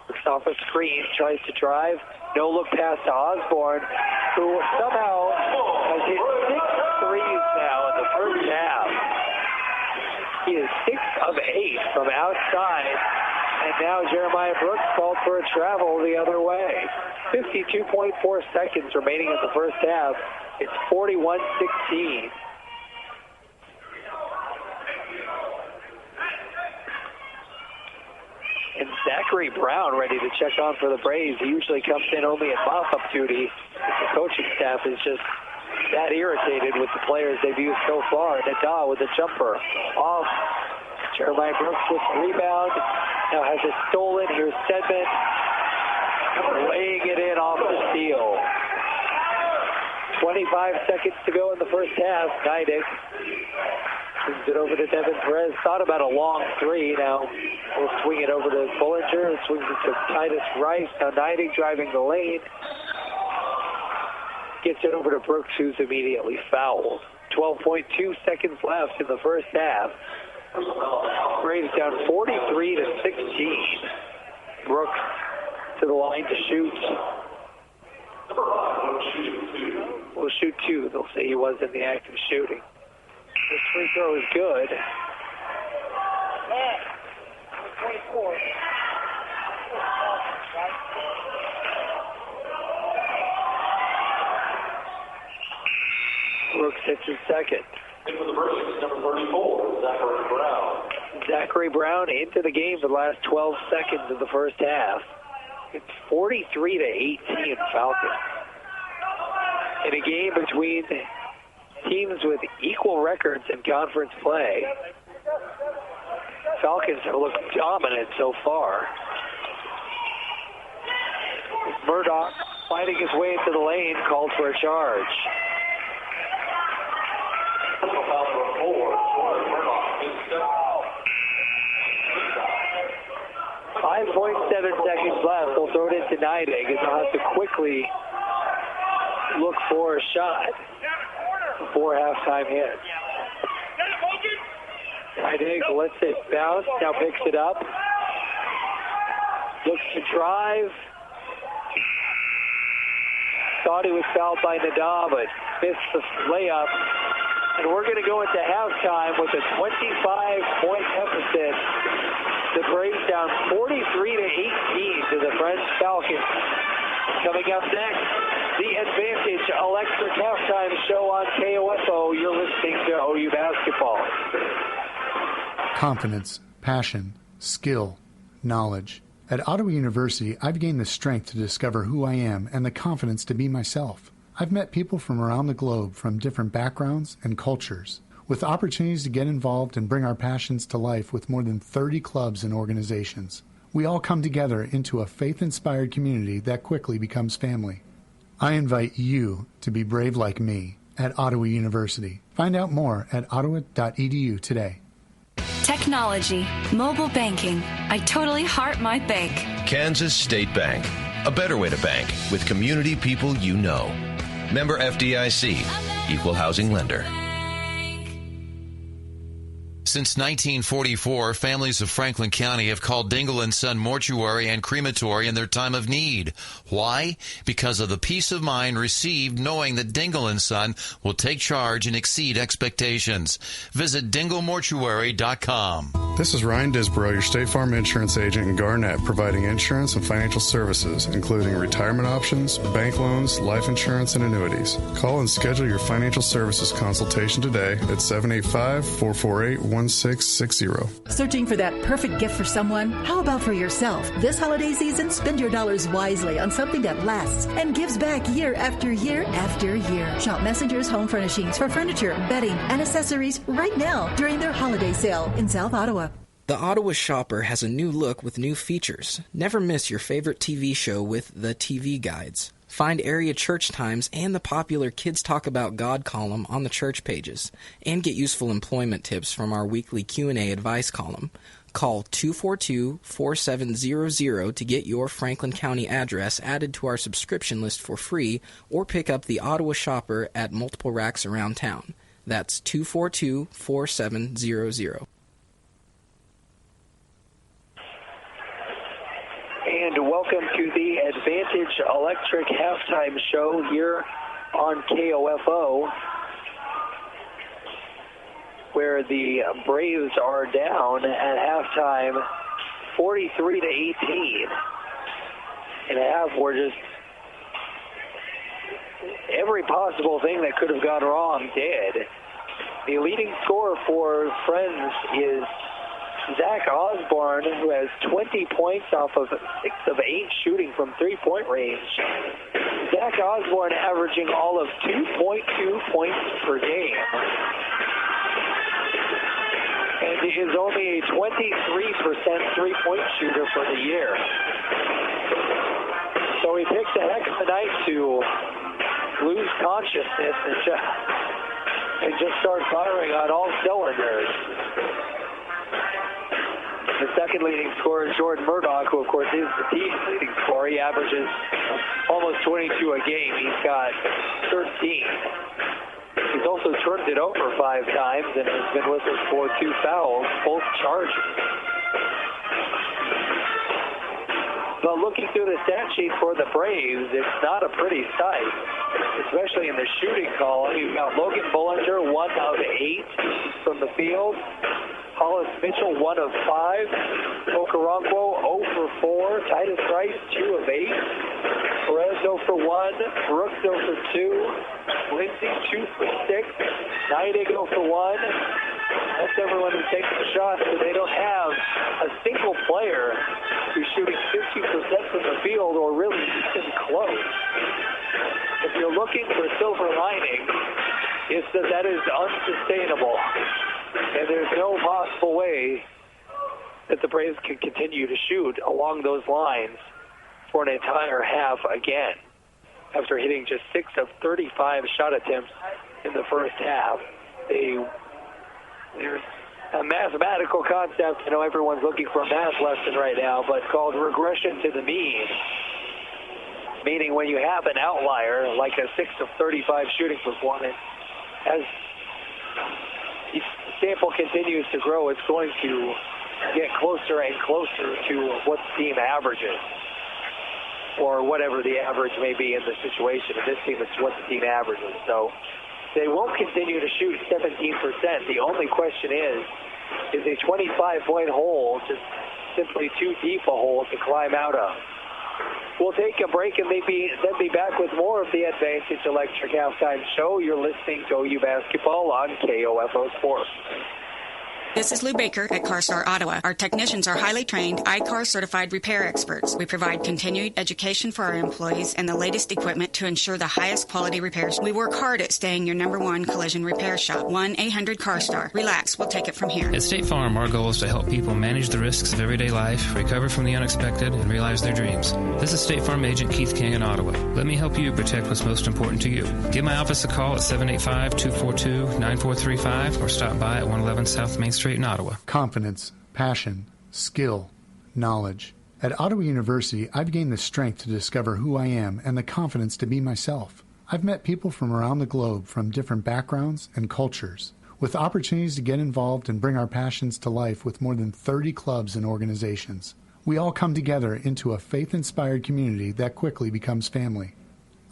Looks off a screen, tries to drive. No look pass to Osborne, who somehow has hit 6 threes now in the first half. He is 6 of 8 from outside. And now Jeremiah Brooks called for a travel the other way. 52.4 seconds remaining in the first half. It's 41-16. And Zachary Brown ready to check on for the Braves. He usually comes in only at mop-up duty. The coaching staff is just that irritated with the players they've used so far. Nadal with a jumper off. Jeremiah Brooks with the rebound. Now has it stolen. Here's Stedman laying it in off the steal. 25 seconds to go in the first half. Nidek swings it over to Devin Perez. Thought about a long three. Now we'll swing it over to Bullinger. Swings it to Titus Rice. Now Nidek driving the lane. Gets it over to Brooks, who's immediately fouled. 12.2 seconds left in the first half. Braves down 43-16. Brooks to the line to shoot. Will shoot 2. They'll say he was in the act of shooting. This free throw is good. 24. Brooks hits his second. For the Braves, number 34, Zachary Brown. Zachary Brown into the game for the last 12 seconds of the first half. It's 43-18 Falcons. In a game between teams with equal records in conference play. Falcons have looked dominant so far. Murdoch fighting his way into the lane, called for a charge. 5.7 seconds left. They'll throw it into Nidegg, and they'll have to quickly look for a shot before halftime hits. Nidegg lets it bounce, now picks it up. Looks to drive. Thought he was fouled by Nadal, but missed the layup. And we're going to go into halftime with a 25-point deficit. The Braves down 43-18 to the French Falcons. Coming up next, the Advantage Electric Halftime Show on KOFO. You're listening to OU Basketball. Confidence, passion, skill, knowledge. At Ottawa University, I've gained the strength to discover who I am and the confidence to be myself. I've met people from around the globe from different backgrounds and cultures, with opportunities to get involved and bring our passions to life with more than 30 clubs and organizations. We all come together into a faith-inspired community that quickly becomes family. I invite you to be brave like me at Ottawa University. Find out more at ottawa.edu today. Technology, mobile banking. I totally heart my bank. Kansas State Bank. A better way to bank with community people you know. Member FDIC. Equal housing lender. Since 1944, families of Franklin County have called Dingle & Son Mortuary and Crematory in their time of need. Why? Because of the peace of mind received knowing that Dingle & Son will take charge and exceed expectations. Visit dinglemortuary.com. This is Ryan Disborough, your State Farm insurance agent in Garnett, providing insurance and financial services, including retirement options, bank loans, life insurance, and annuities. Call and schedule your financial services consultation today at 785-448-1660. Searching for that perfect gift for someone? How about for yourself? This holiday season, spend your dollars wisely on something that lasts and gives back year after year after year. Shop Messenger's Home Furnishings for furniture, bedding, and accessories right now during their holiday sale in South Ottawa. The Ottawa Shopper has a new look with new features. Never miss your favorite TV show with the TV guides. Find area church times and the popular Kids Talk About God column on the church pages, and get useful employment tips from our weekly Q&A advice column. Call 242-4700 to get your Franklin County address added to our subscription list for free, or pick up the Ottawa Shopper at multiple racks around town. That's 242-4700. And welcome to the Advantage Electric Halftime Show here on KOFO, where the Braves are down at halftime 43-18. And half were just every possible thing that could have gone wrong did. The leading scorer for Friends is Zach Osborne, who has 20 points off of 6 of 8 shooting from three-point range. Zach Osborne averaging all of 2.2 points per game. And he is only a 23% three-point shooter for the year. So he picks a heck of a night to lose consciousness and just start firing on all cylinders. The second leading scorer is Jordan Murdoch, who, of course, is the team's leading scorer. He averages almost 22 a game. He's got 13. He's also turned it over 5 times and has been whistled for 2 fouls, both charges. But looking through the stat sheet for the Braves, it's not a pretty sight, especially in the shooting column. You've got Logan Bullinger, 1 of 8 from the field. Hollis Mitchell, 1 of 5. Okoronkwo, 0 for 4. Titus Rice, 2 of 8. Perez, 0 for 1. Brooks, 0 for 2. Lindsey, 2 for 6. Nidegg, 0 for 1. That's everyone who's taking the shots, but they don't have a single player who's shooting 50% from the field or really even close. If you're looking for silver lining, that is unsustainable. And there's no possible way that the Braves can continue to shoot along those lines for an entire half again. After hitting just 6 of 35 shot attempts in the first half, there's a mathematical concept. I know everyone's looking for a math lesson right now, but called regression to the mean. Meaning when you have an outlier, like a 6 of 35 shooting performance, as the sample continues to grow, it's going to get closer and closer to what the team averages, or whatever the average may be in the situation. In this team, it's what the team averages. So they won't continue to shoot 17%. The only question is a 25-point hole just simply too deep a hole to climb out of? We'll take a break and then be back with more of the Advantage Electric Halftime Show. You're listening to OU Basketball on KOFO Sports. This is Lou Baker at CarStar Ottawa. Our technicians are highly trained, iCar certified repair experts. We provide continued education for our employees and the latest equipment to ensure the highest quality repairs. We work hard at staying your #1 collision repair shop. 1-800-CARSTAR. Relax, we'll take it from here. At State Farm, our goal is to help people manage the risks of everyday life, recover from the unexpected, and realize their dreams. This is State Farm Agent Keith King in Ottawa. Let me help you protect what's most important to you. Give my office a call at 785-242-9435 or stop by at 111 South Main Street in Ottawa. Confidence, passion, skill, knowledge. At Ottawa University, I've gained the strength to discover who I am and the confidence to be myself. I've met people from around the globe from different backgrounds and cultures, with opportunities to get involved and bring our passions to life with more than 30 clubs and organizations. We all come together into a faith-inspired community that quickly becomes family.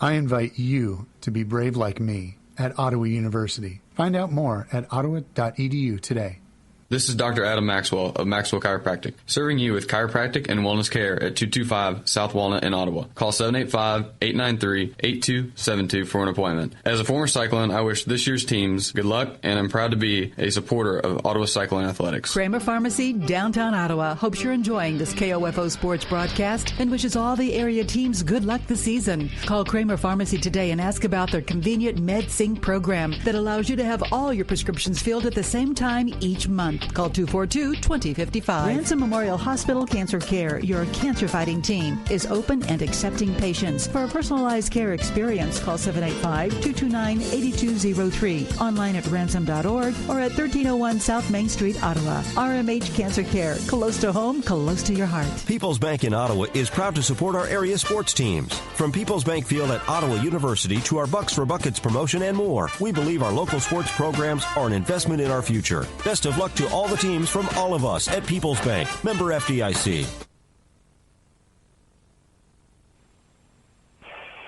I invite you to be brave like me at Ottawa University. Find out more at ottawa.edu today. This is Dr. Adam Maxwell of Maxwell Chiropractic, serving you with chiropractic and wellness care at 225 South Walnut in Ottawa. Call 785-893-8272 for an appointment. As a former cyclone, I wish this year's teams good luck, and I'm proud to be a supporter of Ottawa Cycling Athletics. Kramer Pharmacy, downtown Ottawa, hopes you're enjoying this KOFO Sports broadcast and wishes all the area teams good luck this season. Call Kramer Pharmacy today and ask about their convenient MedSync program that allows you to have all your prescriptions filled at the same time each month. Call 242-2055. Ransom Memorial Hospital Cancer Care, your cancer-fighting team, is open and accepting patients. For a personalized care experience, call 785-229-8203. Online at ransom.org or at 1301 South Main Street, Ottawa. RMH Cancer Care, close to home, close to your heart. People's Bank in Ottawa is proud to support our area sports teams. From People's Bank Field at Ottawa University to our Bucks for Buckets promotion and more, we believe our local sports programs are an investment in our future. Best of luck to all the teams from all of us at People's Bank. Member FDIC.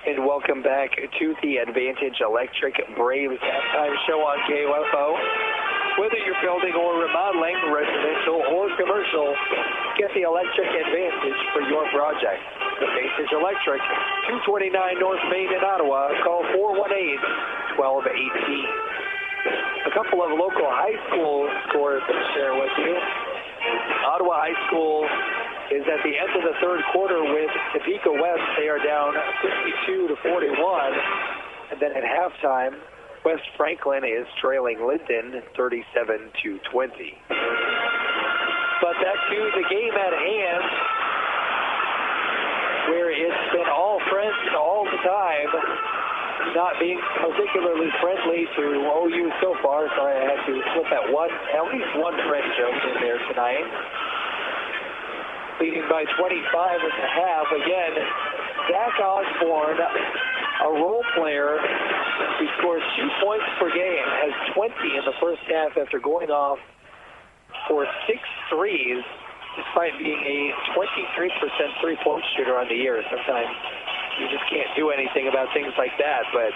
And welcome back to the Advantage Electric Braves halftime show on KOFO. Whether you're building or remodeling, residential or commercial, get the electric Advantage for your project. Advantage Electric, 229 North Main in Ottawa. Call 418-1218. A couple of local high school scores to share with you. Ottawa High School is at the end of the third quarter with Topeka West. They are down 52-41. And then at halftime, West Franklin is trailing Linden 37-20. But back to the game at hand, where it's been all friends all the time. Not being particularly friendly to OU so far, so I had to slip at least one friend joke in there tonight. Leading by 25 at the half. Again, Zach Osborne, a role player who scores 2 points per game, has 20 in the first half after going off for 6 threes, despite being a 23% three-point shooter on the year. Sometimes you just can't do anything about things like that, but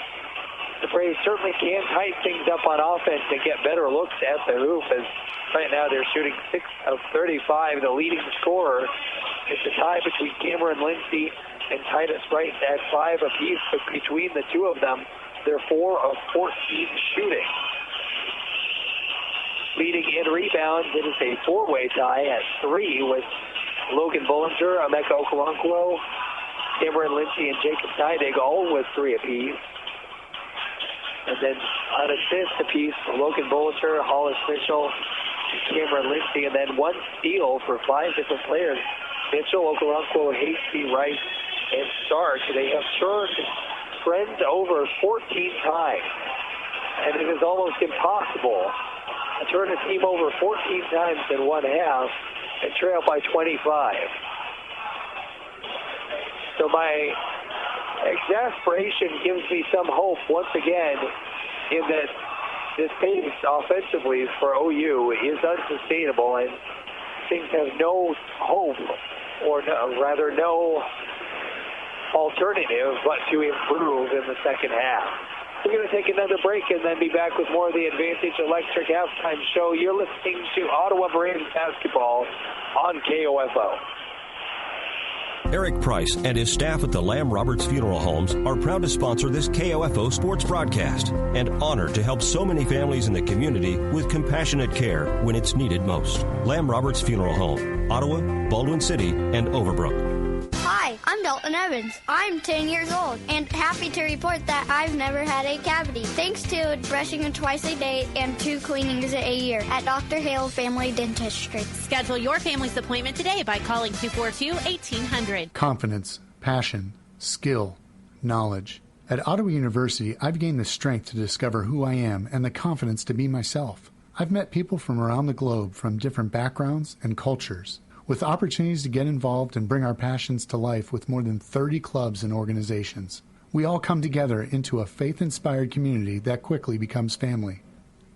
the Braves certainly can tighten things up on offense and get better looks at the hoop, as right now they're shooting 6 of 35. The leading scorer is the tie between Cameron Lindsay and Titus Wright at 5 apiece, but between the two of them, they're 4 of 14 shooting. Leading in rebounds, it is a four-way tie at 3 with Logan Bullinger, Emeka Okoronkwo, Cameron Lindsay, and Jacob Teidig, all with 3 apiece. And then on assist apiece, Logan Bollinger, Hollis Mitchell, Cameron Lindsay, and then one steal for 5 different players. Mitchell, Okoronkwo, Hasty, Rice, and Stark. They have turned Friends over 14 times. And it is almost impossible to turn a team over 14 times in one half and trail by 25. So my exasperation gives me some hope once again in that this pace offensively for OU is unsustainable, and things have no hope, or rather no alternative but to improve in the second half. We're going to take another break and then be back with more of the Advantage Electric Halftime Show. You're listening to Ottawa Braves basketball on KOFO. Eric Price and his staff at the Lamb Roberts Funeral Homes are proud to sponsor this KOFO sports broadcast and honored to help so many families in the community with compassionate care when it's needed most. Lamb Roberts Funeral Home, Ottawa, Baldwin City, and Overbrook. Hi, I'm Dalton Evans. I'm 10 years old and happy to report that I've never had a cavity, thanks to brushing twice a day and 2 cleanings a year at Dr. Hale Family Dentistry. Schedule your family's appointment today by calling 242-1800. Confidence, passion, skill, knowledge. At Ottawa University, I've gained the strength to discover who I am and the confidence to be myself. I've met people from around the globe from different backgrounds and cultures, with opportunities to get involved and bring our passions to life with more than 30 clubs and organizations. We all come together into a faith-inspired community that quickly becomes family.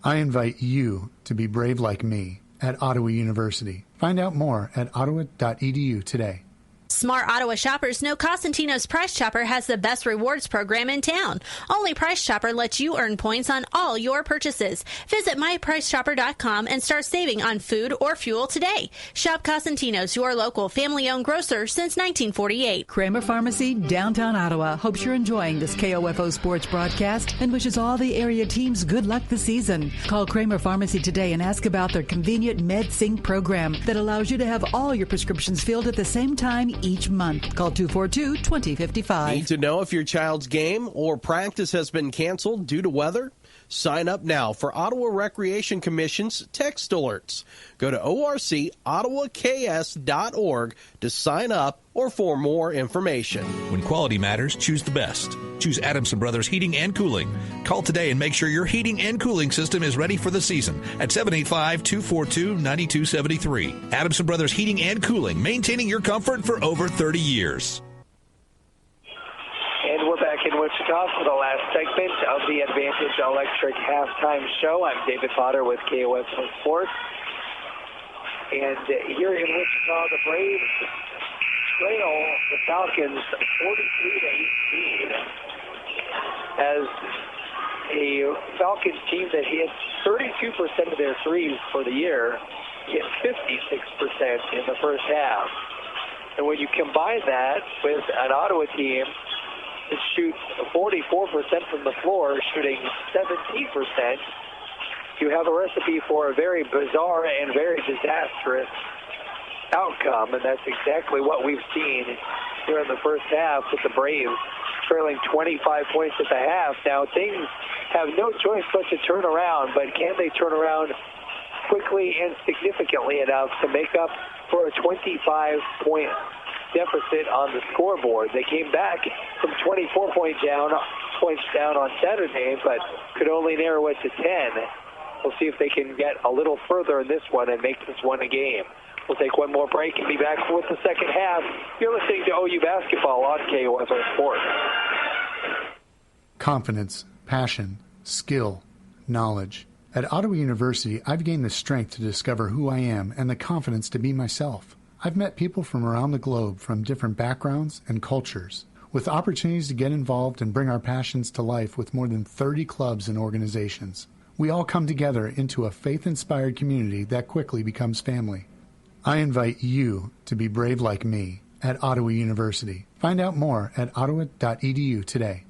I invite you to be brave like me at Ottawa University. Find out more at ottawa.edu today. Smart Ottawa shoppers know Costantino's Price Chopper has the best rewards program in town. Only Price Chopper lets you earn points on all your purchases. Visit mypricechopper.com and start saving on food or fuel today. Shop Costantino's, your local family-owned grocer since 1948. Kramer Pharmacy, downtown Ottawa, hopes you're enjoying this KOFO sports broadcast and wishes all the area teams good luck this season. Call Kramer Pharmacy today and ask about their convenient MedSync program that allows you to have all your prescriptions filled at the same time each month. Call 242-2055. Need to know if your child's game or practice has been canceled due to weather? Sign up now for Ottawa Recreation Commission's text alerts. Go to orcottawaks.org to sign up or for more information. When quality matters, choose the best. Choose Adamson Brothers Heating and Cooling. Call today and make sure your heating and cooling system is ready for the season at 785-242-9273. Adamson Brothers Heating and Cooling, maintaining your comfort for over 30 years. And we're back in Wichita for the last segment of the Advantage Electric Halftime Show. I'm David Potter with KOFO Sports. And here in Wichita, the Braves trail the Falcons 43-18 as a Falcons team that hit 32% of their threes for the year hit 56% in the first half. And when you combine that with an Ottawa team that shoots 44% from the floor, shooting 17%, you have a recipe for a very bizarre and very disastrous outcome, and that's exactly what we've seen here in the first half with the Braves trailing 25 points at the half. Now, things have no choice but to turn around, but can they turn around quickly and significantly enough to make up for a 25-point deficit on the scoreboard? They came back from 24 points down on Saturday, but could only narrow it to 10. We'll see if they can get a little further in this one and make this one a game. We'll take one more break and be back with the second half. You're listening to OU Basketball on KOFO Sports. Confidence, passion, skill, knowledge. At Ottawa University, I've gained the strength to discover who I am and the confidence to be myself. I've met people from around the globe from different backgrounds and cultures, with opportunities to get involved and bring our passions to life with more than 30 clubs and organizations. We all come together into a faith-inspired community that quickly becomes family. I invite you to be brave like me at Ottawa University. Find out more at ottawa.edu today.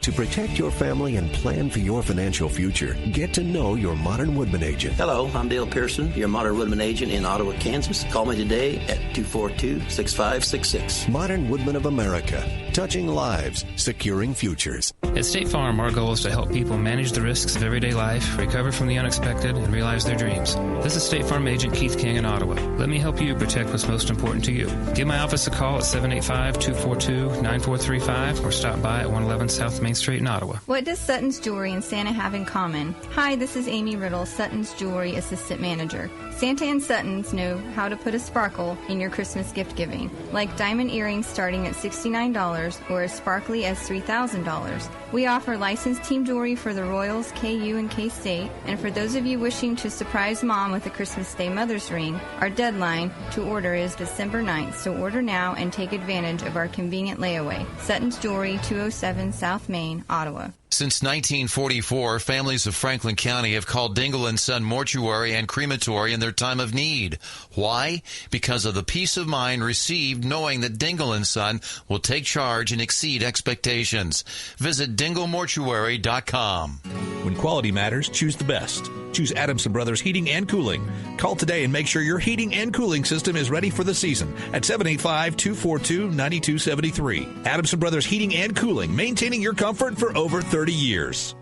To protect your family and plan for your financial future, get to know your Modern Woodman agent. Hello, I'm Dale Pearson, your Modern Woodman agent in Ottawa, Kansas. Call me today at 242-6566. Modern Woodman of America. Touching lives, securing futures. At State Farm, our goal is to help people manage the risks of everyday life, recover from the unexpected, and realize their dreams. This is State Farm agent Keith King in Ottawa. Let me help you protect what's most important to you. Give my office a call at 785-242-9435 or stop by at 111 South Main Street in Ottawa. What does Sutton's Jewelry and Santa have in common? Hi, this is Amy Riddle, Sutton's Jewelry Assistant Manager. Santa and Sutton's know how to put a sparkle in your Christmas gift giving, like diamond earrings starting at $69 or as sparkly as $3,000. We offer licensed team jewelry for the Royals, KU, and K-State, and for those of you wishing to surprise Mom with a Christmas Day Mother's ring, our deadline to order is December 9th, so order now and take advantage of our convenient layaway. Sutton's Jewelry, 207 South Main, Ottawa. Since 1944, families of Franklin County have called Dingle & Son Mortuary and Crematory in their time of need. Why? Because of the peace of mind received knowing that Dingle & Son will take charge and exceed expectations. Visit dinglemortuary.com. When quality matters, choose the best. Choose Adamson Brothers Heating and Cooling. Call today and make sure your heating and cooling system is ready for the season at 785-242-9273. Adamson Brothers Heating and Cooling, maintaining your comfort for over 30 years.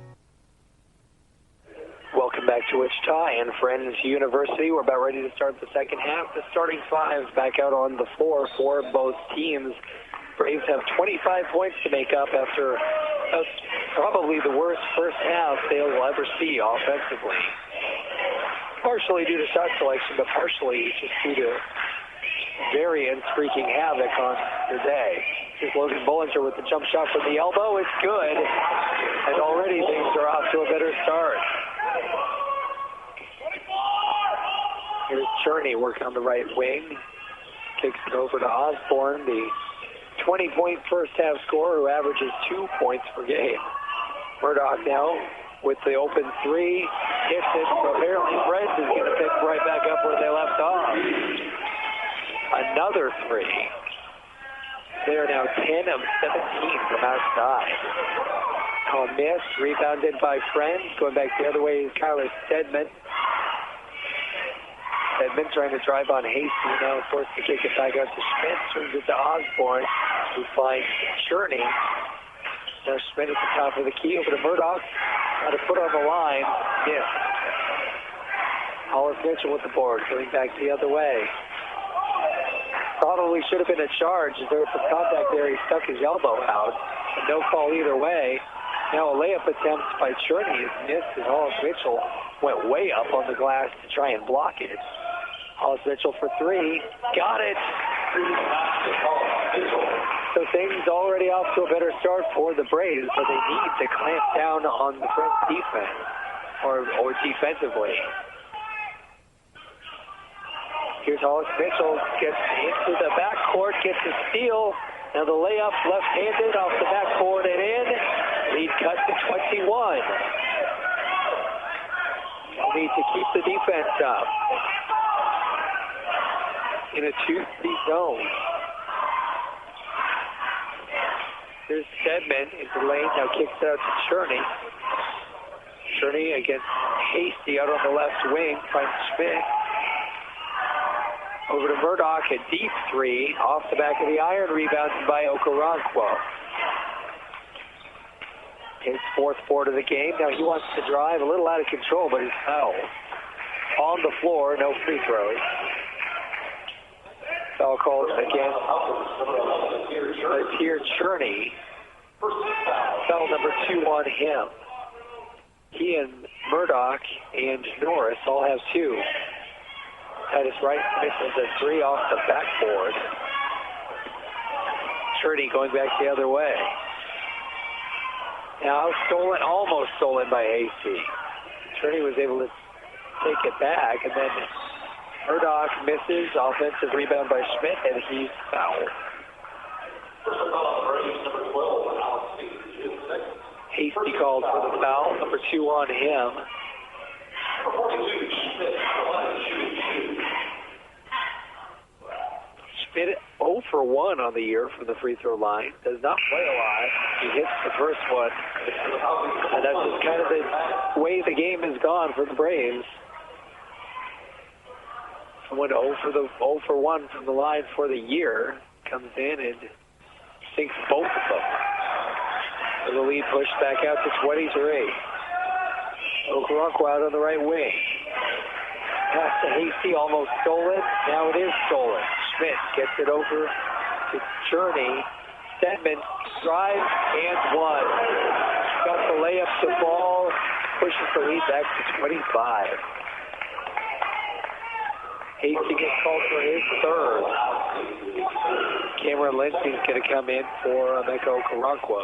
Welcome back to Wichita and Friends University. We're about ready to start the second half. The starting five back out on the floor for both teams. Braves have 25 points to make up after probably the worst first half they'll ever see offensively. Partially due to shot selection, but partially just due to variance wreaking havoc on their day. Here's Logan Bollinger with the jump shot from the elbow. It's good, and already things are off to a better start. Here's Cherney working on the right wing. Kicks it over to Osborne, the 20-point first-half scorer who averages 2 points per game. Murdoch now with the open three. Hits it. Apparently Reds is going to pick right back up where they left off. Another three. They are now 10 of 17 from outside. Call miss. Rebounded by Friends. Going back the other way is Kyler Stedman. Stedman trying to drive on Hasty. Now forced to kick it back out to Schmidt. Turns it to Osborne, who finds Cherney. Now Schmidt at the top of the key. Over to Murdoch. Got a foot on the line. Miss. Hollis Mitchell with the board. Going back the other way. Probably should have been a charge. There was some contact there. He stuck his elbow out. No call either way. Now a layup attempt by Cherney is missed, and Hollis Mitchell went way up on the glass to try and block it. Hollis Mitchell for three. Got it. So things already off to a better start for the Braves, but they need to clamp down on the Friends defense or defensively. Here's Hollis Mitchell, gets into the backcourt, gets a steal. Now the layup left-handed off the backboard and in. Lead cut to 21. Need to keep the defense up in a 2-3 zone. There's Stedman into the lane, now kicks it out to Cherney. Cherney against Hasty out on the left wing, finds Schmidt. Over to Murdoch, a deep three off the back of the iron, rebounded by Okoronkwo. His fourth board of the game. Now he wants to drive, a little out of control, but he's fouled. On the floor, no free throws. Foul called against Latir Cherney. Foul number 2 on him. He and Murdoch and Norris all have 2. Titus Wright misses a 3 off the backboard. Cherney going back the other way. Now stolen, almost stolen by Hasty. Cherney was able to take it back, and then Murdoch misses. Offensive rebound by Schmidt, and he's fouled. Hasty called for the foul, number 2 on him. Schmidt 0 for 1 on the year from the free throw line. Does not play a lot. He hits the first one. And that's just kind of the way the game has gone for the Braves. Someone 0 for 1 from the line for the year comes in and sinks both of them. So the lead pushed back out to 23. Okoronkwo out on the right wing. Pass to Hasty, almost stolen. Now it is stolen. Schmidt gets it over to Journey. Stedman drives and 1. Got the layup to fall. Pushes the lead back to 25. Hasty gets called for his third. Cameron Lindsay's going to come in for Emeka Okoronkwo.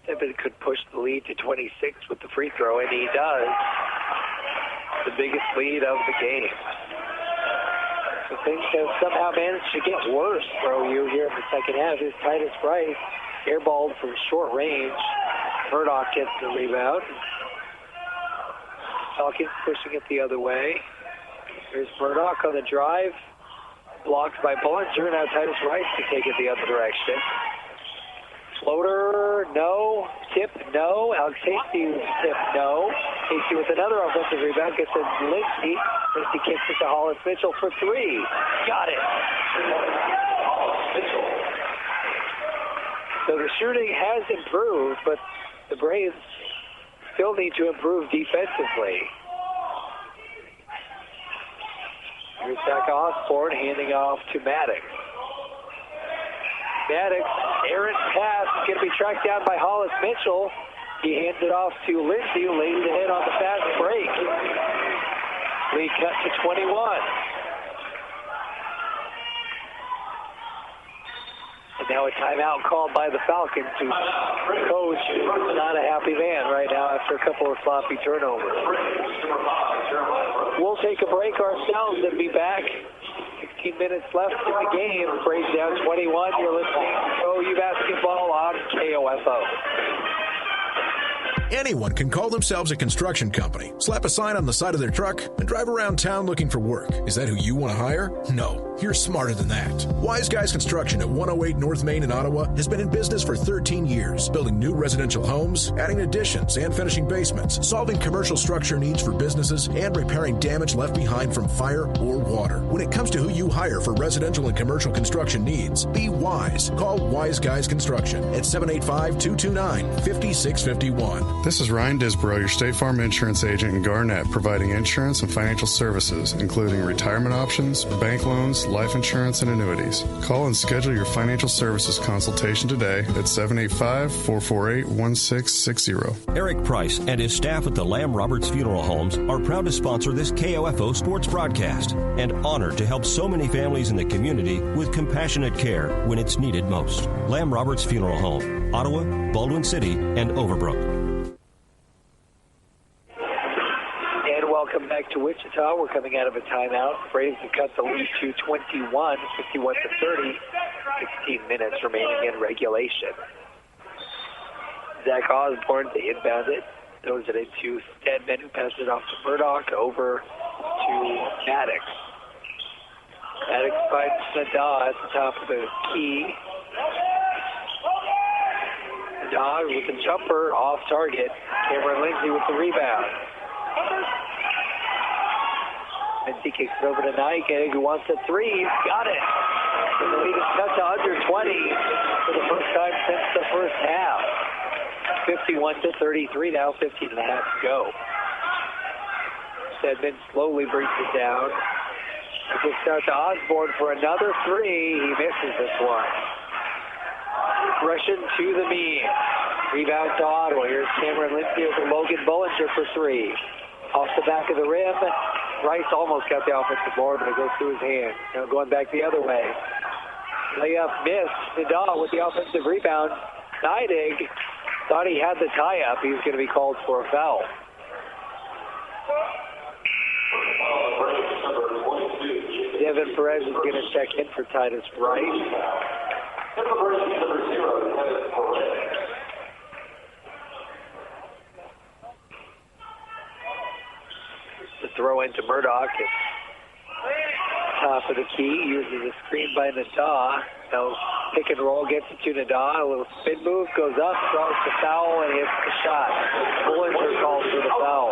Stedman could push the lead to 26 with the free throw, and he does. The biggest lead of the game. So things have somehow managed to get worse for OU here in the second half. Here's Titus Rice, airballed from short range. Murdoch gets the rebound. Hawkins pushing it the other way. There's Murdoch on the drive. Blocked by Bullinger. Now Titus Rice to take it the other direction. Floater, no. Tip, no. Alex Hasty, tip, no. Hasty with another offensive rebound. Gets it to Lindsay. Lindsay kicks it to Hollis Mitchell for 3. Got it. So the shooting has improved, but the Braves still need to improve defensively. Here's Zach Osborne handing off to Maddox. Maddox, errant pass, going to be tracked down by Hollis Mitchell. He hands it off to Lindsay, who lays it in on the fast break. Lead cut to 21. And now a timeout called by the Falcons, whose coach is not a happy man right now after a couple of sloppy turnovers. We'll take a break ourselves and be back. 16 minutes left in the game. Braves down 21. You're listening to OU Basketball on KOFO. Anyone can call themselves a construction company, slap a sign on the side of their truck, and drive around town looking for work. Is that who you want to hire? No, you're smarter than that. Wise Guys Construction at 108 North Main in Ottawa has been in business for 13 years, building new residential homes, adding additions and finishing basements, solving commercial structure needs for businesses, and repairing damage left behind from fire or water. When it comes to who you hire for residential and commercial construction needs, be wise. Call Wise Guys Construction at 785-229-5651. This is Ryan Disborough, your State Farm insurance agent in Garnett, providing insurance and financial services, including retirement options, bank loans, life insurance, and annuities. Call and schedule your financial services consultation today at 785-448-1660. Eric Price and his staff at the Lamb Roberts Funeral Homes are proud to sponsor this KOFO sports broadcast and honored to help so many families in the community with compassionate care when it's needed most. Lamb Roberts Funeral Home, Ottawa, Baldwin City, and Overbrook. Welcome back to Wichita. We're coming out of a timeout. Braves have cut the lead to 21, 51 to 30. 16 minutes remaining in regulation. Zach Osborne to inbound it. Throws it into Stedman, who passes it off to Murdoch, over to Maddox. Maddox finds Nadal at the top of the key. Nadal with the jumper off target. Cameron Lindsay with the rebound. Lindsay kicks it over to Nike, who wants a three. He's got it. And the lead is cut to under 20 for the first time since the first half. 51 to 33 now, 15 and a half to go. Stedman slowly brings it down. It gets out to Osborne for another three. He misses this one. Russian to the mean. Rebound to Ottawa. Here's Cameron Lindsay with Logan Bullinger for 3. Off the back of the rim. Rice almost got the offensive board, but it goes through his hand. Now going back the other way. Layup missed. Nadal with the offensive rebound. Neidig thought he had the tie-up. He was going to be called for a foul. Devin Perez is going to check in for Titus Rice. The throw into Murdoch. Top of the key, uses a screen by Nadah. Now pick and roll, gets it to Nadah. A little spin move, goes up, throws the foul, and hits the shot. Bullinger calls for the foul.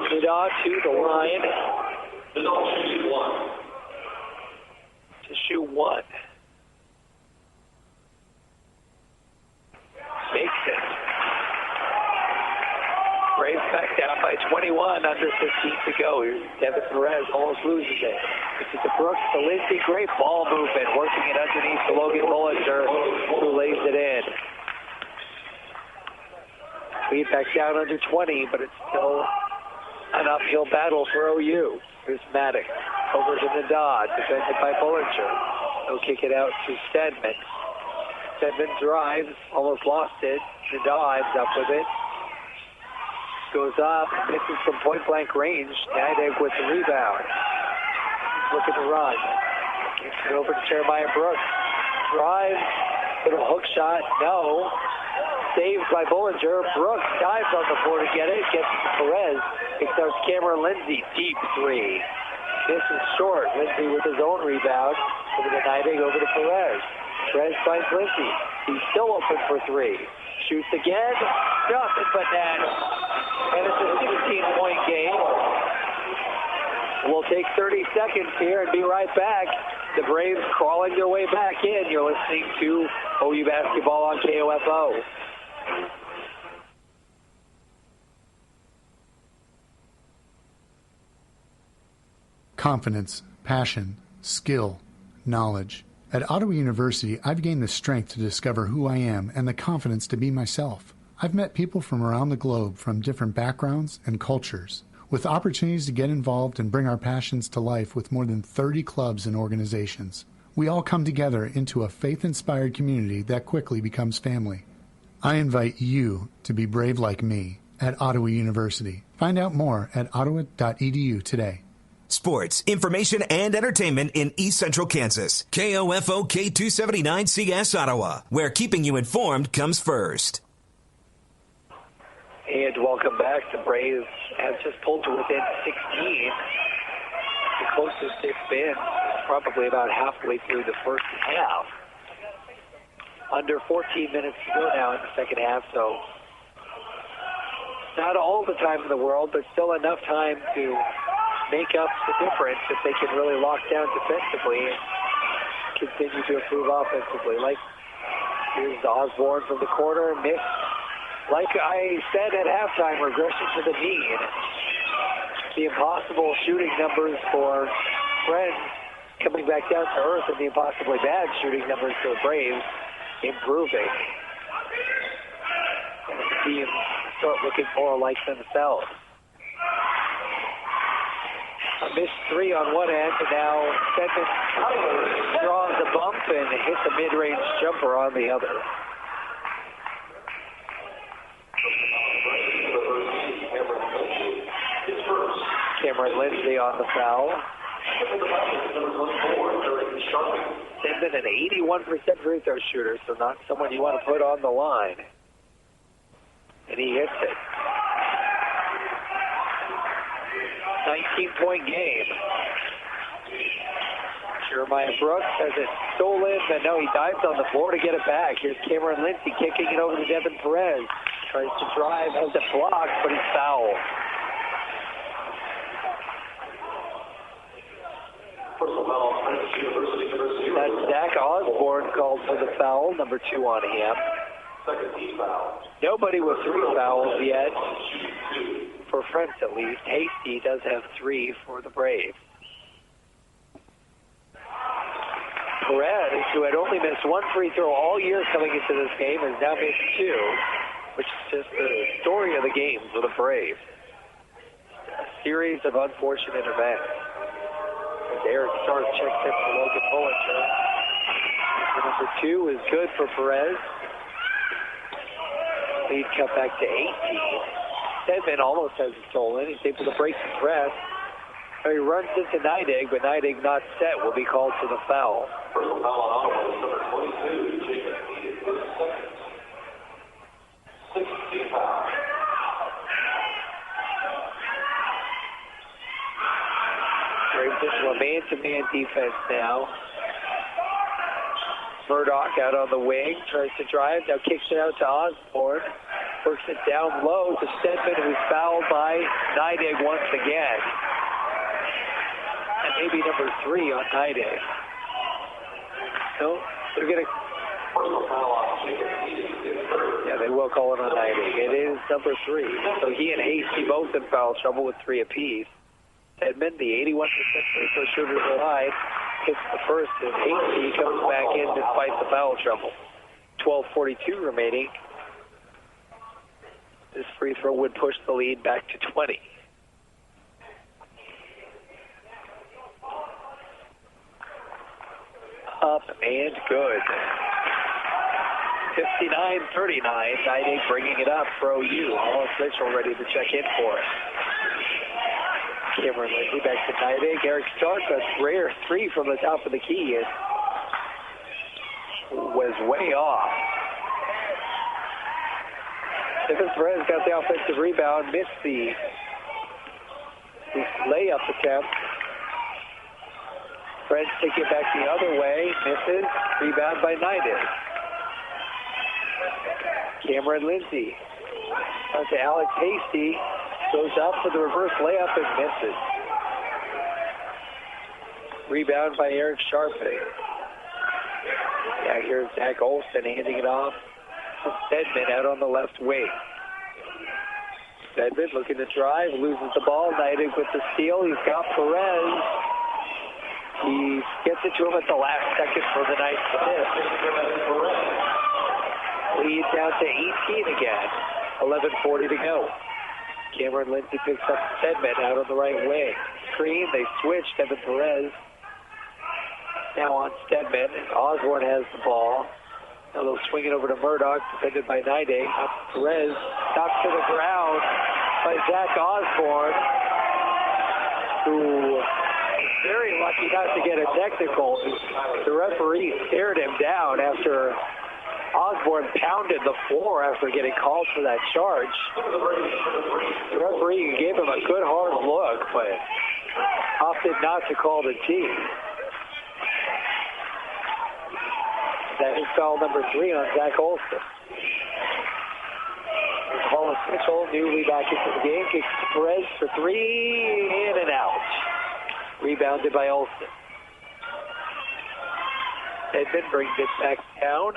Nadah to the line. To shoot one. Makes it. Braves back down by 21, under 15 to go. Here's Devin Perez, almost loses it. This is the Brooks to Lindsey. Great ball movement, working it underneath to Logan Bullinger, who lays it in. Lead back down under 20, but it's still an uphill battle for OU. Here's Maddox over to Nadah, defended by Bullinger. He'll kick it out to Stedman. Stedman drives, almost lost it. Nadah ends up with it. Goes up, misses from point-blank range. Nidegg with the rebound. Looking to run. Kicks it over to Jeremiah Brooks. Drives, little hook shot, no. Saved by Bullinger. Brooks dives on the floor to get it. Gets it to Perez. Kicks out Cameron Lindsey. Deep three. This is short. Lindsey with his own rebound. Over to Nidegg, over to Perez. Perez finds Lindsey. He's still open for three. Shoots again. Nothing but net. And it's a 16-point game. We'll take 30 seconds here and be right back. The Braves crawling their way back in. You're listening to OU Basketball on KOFO. Confidence, passion, skill, knowledge. At Ottawa University, I've gained the strength to discover who I am and the confidence to be myself. I've met people from around the globe from different backgrounds and cultures, with opportunities to get involved and bring our passions to life with more than 30 clubs and organizations. We all come together into a faith-inspired community that quickly becomes family. I invite you to be brave like me at Ottawa University. Find out more at ottawa.edu today. Sports, information, and entertainment in East Central Kansas. KOFO K279CS Ottawa, where keeping you informed comes first. And welcome back. The Braves have just pulled to within 16. The closest it's been probably about halfway through the first half. Under 14 minutes to go now in the second half, so not all the time in the world, but still enough time to make up the difference if they can really lock down defensively and continue to improve offensively. Like, here's Osborne from the corner, missed. Like I said at halftime, regression to the mean. The impossible shooting numbers for Friends coming back down to earth, and the impossibly bad shooting numbers for the Braves improving. And the team start looking more like themselves. A missed three on one end, and now Stedman draws a bump and hits a mid-range jumper on the other. Cameron Lindsey on the foul. Stedman an 81% free throw shooter, so not someone you want to put on the line. And he hits it. 19-point game. Jeremiah Brooks has it stolen, but no, he dives on the floor to get it back. Here's Cameron Lindsey kicking it over to Devin Perez. Tries to drive, has it blocked, but he's fouled. That's Zach Osborne called for the foul, number 2 on him. Nobody with 3 fouls yet, for Friends at least. Hasty does have 3 for the Braves. Perez, who had only missed 1 free throw all year coming into this game, has now missed 2, which is just the story of the game for the Braves. A series of unfortunate events. Eric Stark checks in for Logan Bullinger. Number 2 is good for Perez. Lead cut back to 18. Stedman almost has it stolen. He's able to break the press. So he runs into Neidig, but Neidig not set will be called for the foul. Personal foul on Ottawa is number 22, Jacob Heaton, for his second. 6th foul. Braves into a man-to-man defense now. Murdoch out on the wing, tries to drive, now kicks it out to Osborne. Works it down low to Stedman, who's fouled by Neidig once again. And maybe number 3 on Neidig. No, they're going to... Yeah, they will call it on Neidig. It is number 3. So he and Hasty both in foul trouble with 3 apiece. Stedman, the 81% free throw shooter alive, hits the first, and Hasty comes back in despite the foul trouble. 12:42 remaining. This free throw would push the lead back to 20. Up and good. 59-39. Neidig bringing it up for OU. Hollis Mitchell ready to check in for it. Cameron Lindsay back to Neidig. Eric Stark, a rare 3 from the top of the key. It was way off. Stephen Perez got the offensive rebound, missed the layup attempt. Perez taking it back the other way, misses. Rebound by Neidig. Cameron Lindsay. Out to Alex Hasty. Goes up for the reverse layup and misses. Rebound by Eric Sharpe. Yeah, here's Zach Olsen handing it off to Stedman out on the left wing. Stedman looking to drive, loses the ball. Neidig with the steal. He's got Perez. He gets it to him at the last second for the nice miss. Lead down to 18 again. 11:40 to go. Cameron Lindsay picks up Stedman out on the right wing. Screen, they switch. Stedman Perez now on Stedman. Osborne has the ball. Now they'll swing it over to Murdoch, defended by Neidig. Perez knocked to the ground by Zach Osborne, who is very lucky not to get a technical. The referee stared him down after Osborne pounded the floor after getting called for that charge. The referee gave him a good hard look, but opted not to call the T. That is foul number 3 on Zach Olsen. Hollis Mitchell, newly back into the game, kicks to Perez for 3, in and out. Rebounded by Olsen. Edmond brings it back down.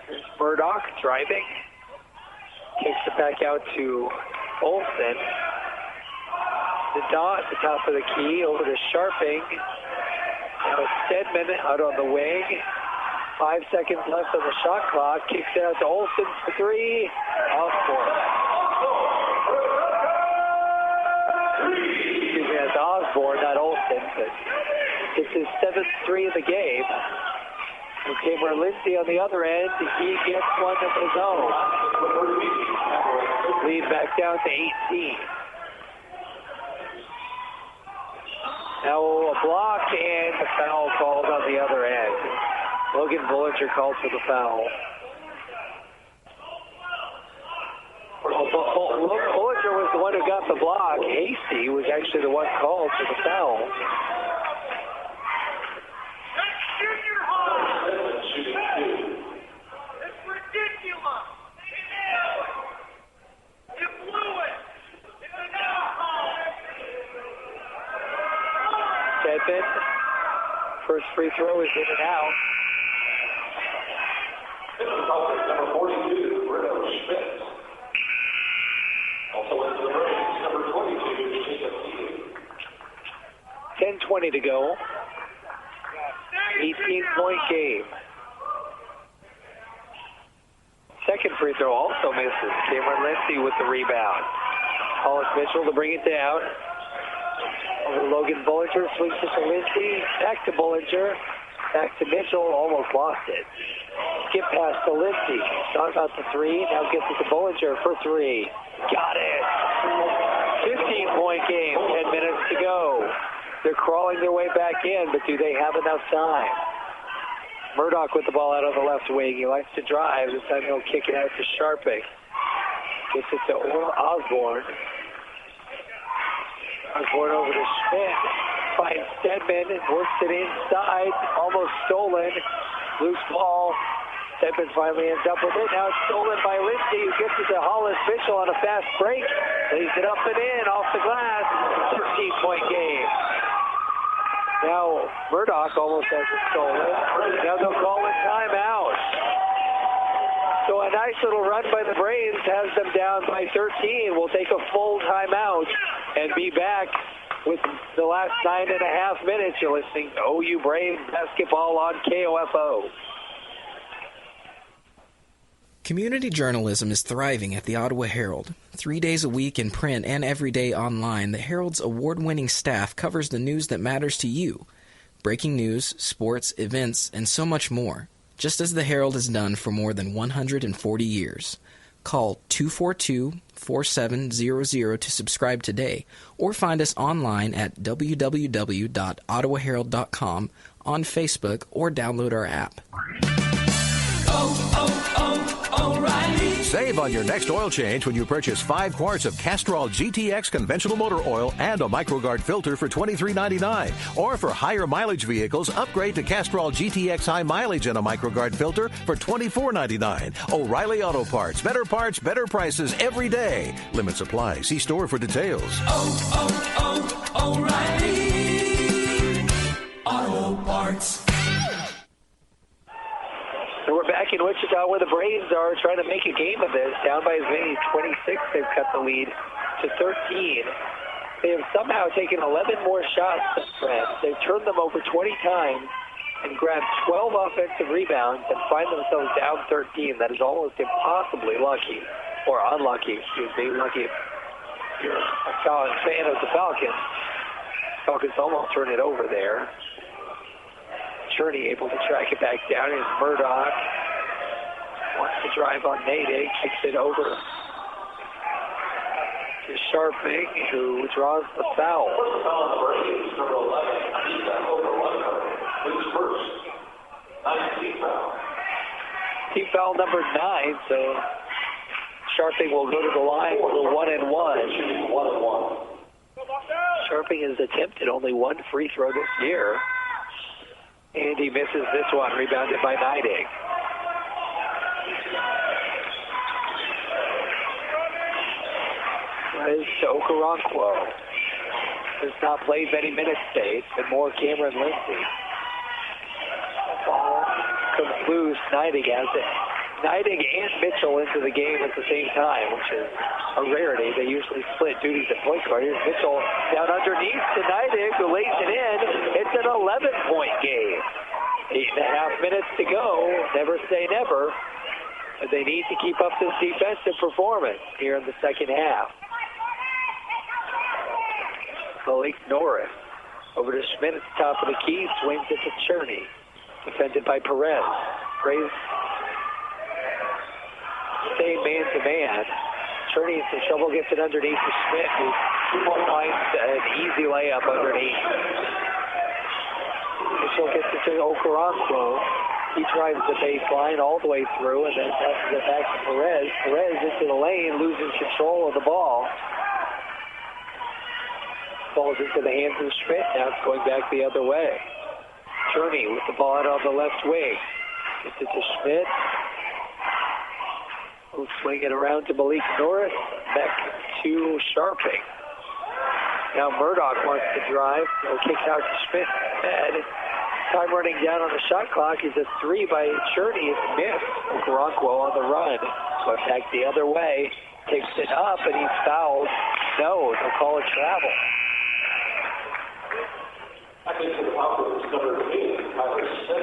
Here's Murdoch driving. Kicks it back out to Olsen. The dot at the top of the key over to Sharping. Now Stedman out on the wing. 5 seconds left on the shot clock. Kicks it out to Olsen for 3. Off court. Excuse me, that's Osborne, not Olsen. But it's his 7th 3 of the game. And Cameron Lindsay on the other end. He gets one of his own. Lead back down to 18. Now a block and a foul called on the other end. Logan Bullinger called for the foul. Bullinger was the one who got the block. Hasty was actually the one called for the foul. It's ridiculous. You blew it. It's an alcohol. Stedman. First free throw is in and out. Number 42, Bruno Schmidt. Also into the range, number 22, Jacob Heaton. 10:20 to go. 18-point game. Second free throw also misses. Cameron Lindsay with the rebound. Hollis Mitchell to bring it down. Over to Logan Bullinger, swings it to Lindsay. Back to Bullinger. Back to Mitchell, almost lost it. skip pass to Lindsay. Shot out to three. Now gets it to Bollinger for three. Got it. 15-point game. 10 minutes to go. They're crawling their way back in, but do they have enough time? Murdoch with the ball out on the left wing. He likes to drive. This time he'll kick it out to Sharping. Gets it to Osborne. Osborne over to Schmidt. Finds Stedman and works it inside. Almost stolen. Loose ball. Stedman finally ends up with it. Now it's stolen by Lindsay, who gets it to Hollis Mitchell on a fast break. Lays it up and in, off the glass. 13-point game. Now Murdoch almost has it stolen. Now they'll call a timeout. So a nice little run by the Braves has them down by 13. We'll take a full timeout and be back with the last 9.5 minutes. You're listening to OU Braves basketball on KOFO. Community journalism is thriving at the Ottawa Herald. 3 days a week in print and every day online, the Herald's award-winning staff covers the news that matters to you. Breaking news, sports, events, and so much more. Just as the Herald has done for more than 140 years. Call 242-4700 to subscribe today, or find us online at www.ottawaherald.com, on Facebook, or download our app. O'Reilly. Save on your next oil change when you purchase 5 quarts of Castrol GTX conventional motor oil and a MicroGuard filter for $23.99. Or for higher mileage vehicles, upgrade to Castrol GTX High Mileage and a MicroGuard filter for $24.99. O'Reilly Auto Parts. Better prices every day. Limits apply. See store for details. O'Reilly Auto Parts. So we're back in Wichita where the Braves are trying to make a game of this. Down by as many as 26, they've cut the lead to 13. They have somehow taken 11 more shots than Friends. They've turned them over 20 times and grabbed 12 offensive rebounds and find themselves down 13. That is almost impossibly lucky, or unlucky, excuse me. Lucky if you're a fan of the Falcons. Falcons almost turn it over there. Cherney able to track it back down. Is Murdoch. Wants to drive on Natick. Kicks it over to Sharping, who draws the foul. Team foul number 9, so Sharping will go to the line with a 1-and-1. Sharping has attempted only one free throw this year. And he misses this one, rebounded by Neidig. Perez to Okoronkwo. Has not played many minutes today. It's been more Cameron Lindsay. Ball comes loose. Neidig has it. Neidig and Mitchell into the game at the same time, which is a rarity. They usually split duties at point guard. Here's Mitchell down underneath to Neidig, who lays it in. It's an 11-point game. 8.5 minutes to go. Never say never. But they need to keep up this defensive performance here in the second half. Malik Norris over to Schmidt at the top of the key. Swings it to Cherney. Defended by Perez. Braves stay man-to-man. Cherney in some trouble, gets it underneath to Schmidt, who finds an easy layup underneath. Mitchell gets it to Okoronkwo. He drives the baseline all the way through and then passes it back to Perez. Perez into the lane, loses control of the ball. Falls into the hands of Schmidt. Now it's going back the other way. Cherney with the ball out on the left wing. Gets it to Schmidt. We'll swing it around to Malik Norris. Back to Sharping. Now Murdoch wants to drive. He'll kick out to Schmidt. And time running down on the shot clock is a 3 by Cherney. It's missed. Okoronkwo on the run. So back the other way. Takes it up and he's fouled. No, they'll call it travel. I think the number 8, number 7.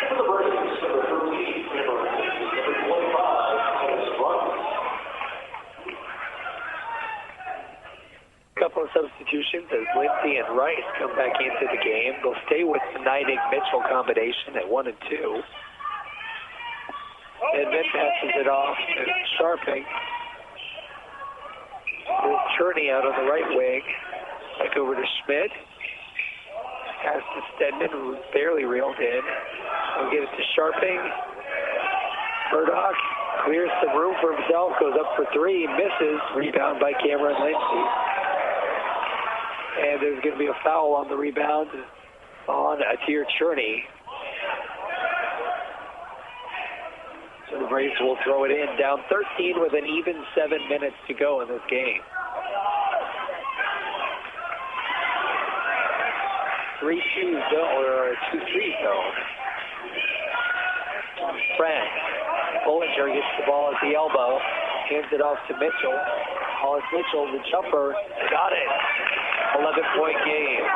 For the Braves, number 13, number 25, Couple of substitutions as Lindsay and Rice come back into the game. They'll stay with the Neidig-Mitchell combination at 1 and 2. And then passes it off to Sharping. With Cherney out on the right wing. Back over to Schmidt. Pass to Stedman, who's barely reeled in. We'll get it to Sharping. Murdoch clears some room for himself, goes up for three, misses. Rebound by Cameron Lindsay. And there's going to be a foul on the rebound on Atir Cherney. So the Braves will throw it in. Down 13 with an even 7 minutes to go in this game. 3-2 zone, or 2-3 zone. Frank. Bollinger gets the ball at the elbow. Hands it off to Mitchell. Hollis Mitchell, the jumper. Got it. 11-point game.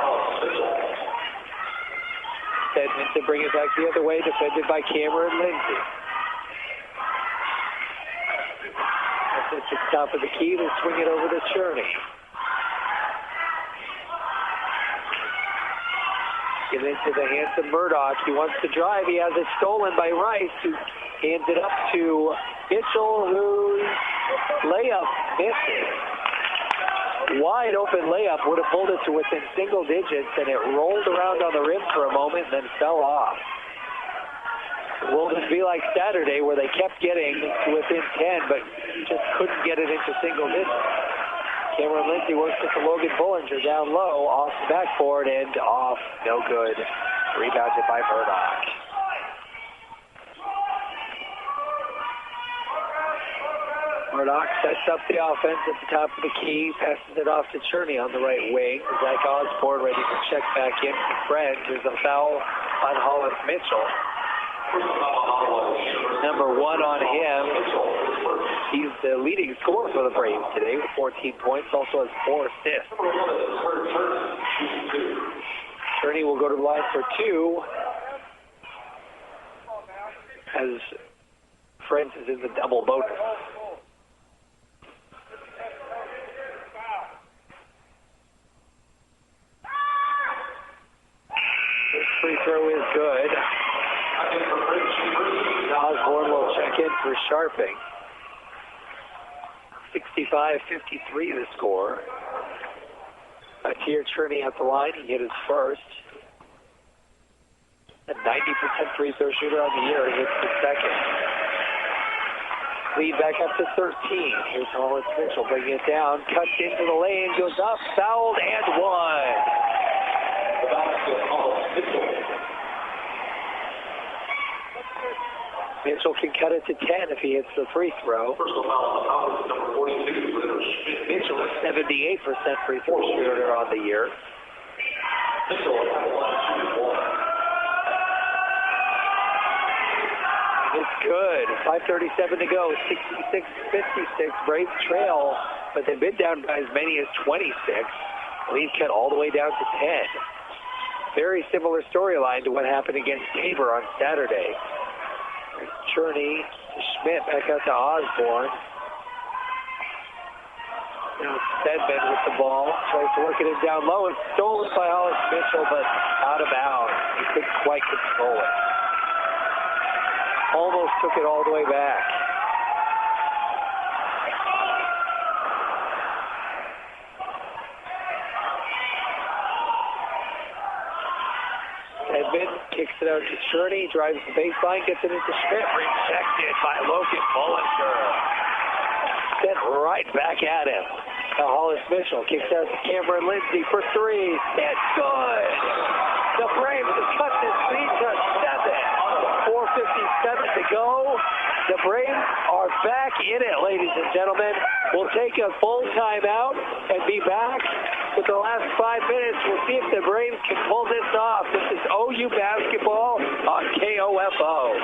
Stedman to bring it back the other way. Defended by Cameron Lindsay. At the top of the key, they swing it over to Cherney. Get into the hands of Murdoch. He wants to drive. He has it stolen by Rice, who hands it up to Mitchell, whose layup misses. Wide open layup would have pulled it to within single digits, and it rolled around on the rim for a moment and then fell off. Will this be like Saturday, where they kept getting to within 10, but just couldn't get it into single digits? Cameron Lindsay works it to Logan Bollinger down low, off the backboard, and off. No good. Rebounded by Murdoch. Murdoch sets up the offense at the top of the key, passes it off to Cherney on the right wing. Zach Osborne ready to check back in for Fred. There's a foul on Hollis Mitchell. Number 1 on him. He's the leading scorer for the Braves today with 14 points, also has 4 assists. Cherney will go to the line for 2 as Fred is in the double bonus. This free throw is good. Osborne will check in for Sharping. 65-53 the score. Atir Cherney at the line. He hit his first. A 90% free throw shooter on the year. He hits the second. Lead back up to 13. Here's Hollis Mitchell bringing it down. Cuts into the lane. Goes up. Fouled and one. The basket, Hollis Mitchell. Mitchell can cut it to 10 if he hits the free throw. Personal foul on number 42. Mitchell is 78% free throw shooter on the year. It's good. 5:37 to go. 66-56. Braves trail, but they've been down by as many as 26. Lead cut all the way down to 10. Very similar storyline to what happened against Tabor on Saturday. Cherney to Schmidt, back out to Osborne. Now Stedman with the ball. Tries to work it in down low. It's stolen by Hollis Mitchell, but out of bounds. He couldn't quite control it. Almost took it all the way back. Stedman kicks it out to Cherney, drives the baseline, gets it into Schmidt. Rejected by Logan Bollinger. Sent right back at him. Now Hollis Mitchell kicks out to Cameron Lindsay for 3. It's good. The Braves have cut this lead to 7. 4:57 to go. The Braves are back in it, ladies and gentlemen. We'll take a full timeout and be back with the last 5 minutes. We'll see if the Braves can pull this off. This is OU basketball on KOFO.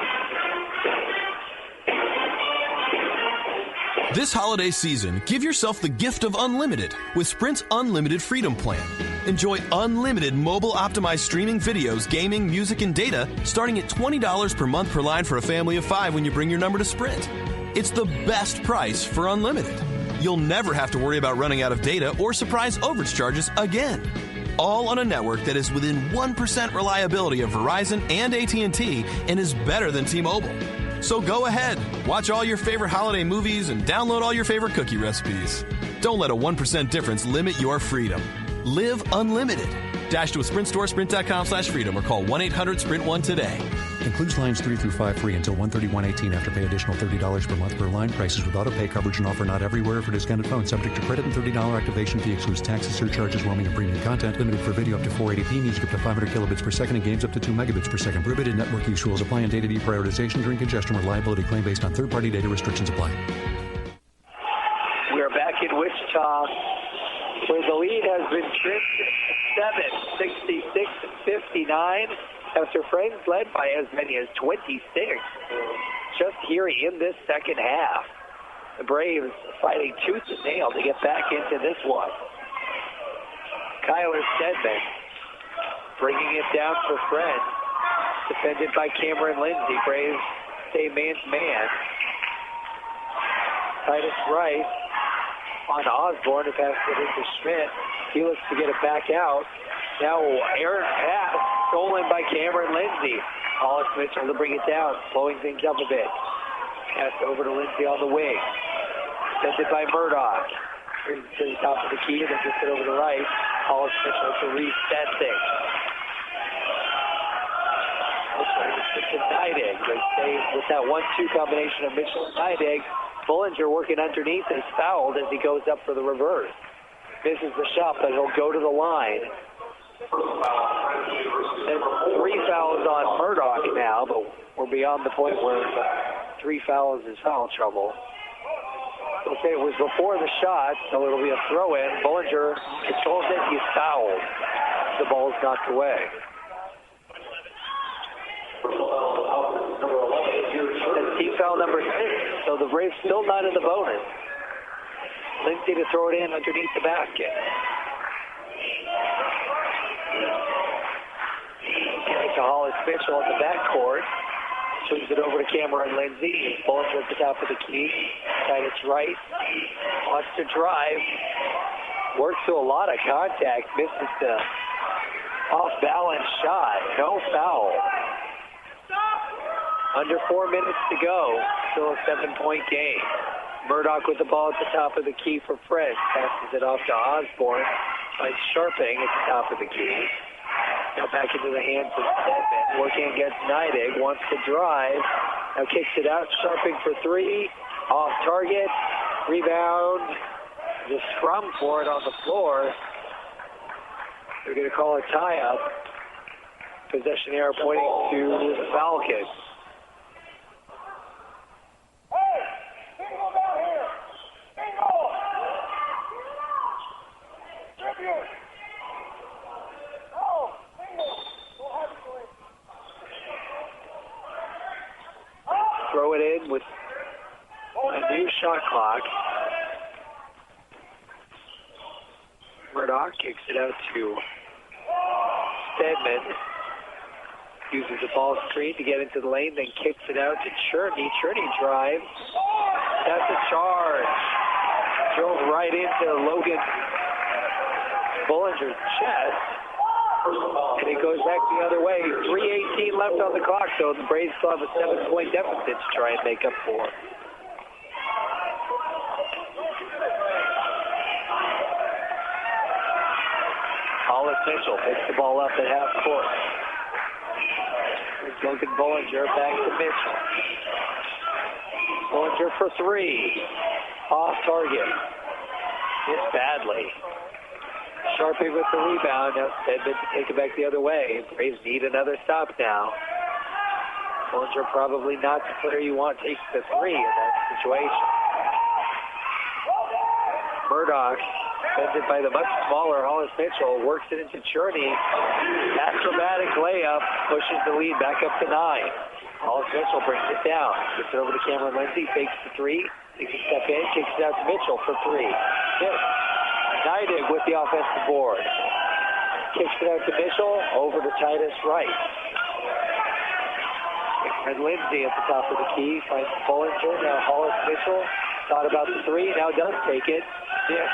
This holiday season, give yourself the gift of unlimited with Sprint's Unlimited Freedom Plan. Enjoy unlimited mobile optimized streaming videos, gaming, music, and data starting at $20 per month per line for a family of 5 when you bring your number to Sprint. It's the best price for unlimited. You'll never have to worry about running out of data or surprise overage charges again. All on a network that is within 1% reliability of Verizon and AT&T and is better than T-Mobile. So go ahead, watch all your favorite holiday movies and download all your favorite cookie recipes. Don't let a 1% difference limit your freedom. Live unlimited. Dash to a Sprint store, sprint.com/freedom, or call 1-800-SPRINT1 today. Includes lines 3 through 5 free until 1/31/18 after pay additional $30 per month per line. Prices with auto pay coverage and offer not everywhere for discounted phone. Subject to credit and $30 activation fee. Excludes taxes, surcharges, roaming, and premium content. Limited for video up to 480p. Music up to 500 kilobits per second and games up to 2 megabits per second. Prohibited network use rules apply and data deprioritization during congestion reliability claim based on third-party data restrictions apply. We are back in Wichita, where the lead has been trimmed 66-59. After Friends led by as many as 26 just here in this second half. The Braves fighting tooth and nail to get back into this one. Kyler Stedman bringing it down for Friends. Defended by Cameron Lindsay. Braves stay man-to-man. Titus Rice on Osborne to pass it into Schmidt. He looks to get it back out. Now Aaron pass stolen by Cameron Lindsay. Hollis Mitchell to bring it down, slowing things up a bit. Pass over to Lindsay on the wing. Sent it by Murdoch. Brings it to the top of the key and then gets it over to Rice. Hollis Mitchell to reset things. To Neidig. They stay with that 1-2 combination of Mitchell and Neidig. Bullinger working underneath is fouled as he goes up for the reverse. Misses the shot, but he'll go to the line. And 3 fouls on Murdoch now, but we're beyond the point where 3 fouls is foul trouble. Okay, it was before the shot, so it'll be a throw-in. Bullinger controls it. He's fouled. The ball's knocked away. That's team foul number 6, so the Braves still not in the bonus. Lindsay to throw it in underneath the basket. Getting to Hollis Mitchell on the backcourt. Swings it over to Cameron Lindsay. Bullinger at the top of the key. Titus Rice wants to drive. Works through a lot of contact. Misses the off-balance shot. No foul. Under 4 minutes to go. Still a 7-point game. Murdoch with the ball at the top of the key for Fred. Passes it off to Osborne. Finds Sharping at the top of the key. Now back into the hands of Stedman. Working against Neidig. Wants to drive. Now kicks it out. Sharping for 3. Off target. Rebound. The scrum for it on the floor. They're going to call a tie-up. Possession error pointing to the Falcons. Throw it in with a new shot clock. Murdoch kicks it out to Stedman. Uses the ball screen to get into the lane, then kicks it out to Cherney. Cherney drives. That's a charge. Drove right into Logan Bullinger's chest. And it goes back the other way. 3:18 left on the clock, so the Braves still have a 7-point deficit to try and make up for. Hollis Mitchell picks the ball up at half court. Logan Bullinger back to Mitchell. Bullinger for 3. Off target. Hits badly. Sharping with the rebound. Now Stedman to take it back the other way. Braves need another stop now. Bullinger probably not the player you want takes the 3 in that situation. Murdoch, defended by the much smaller Hollis Mitchell, works it into Cherney. Acrobatic layup pushes the lead back up to 9. Hollis Mitchell brings it down. Gets it over to Cameron Lindsay. Fakes the 3. Takes a step in. Kicks it out to Mitchell for 3. Hit. Neidig with the offensive board. Kicks it out to Mitchell. Over to Titus Rice. And Lindsay at the top of the key. Finds Bullinger. Now Hollis Mitchell. Thought about the 3. Now does take it. Yes.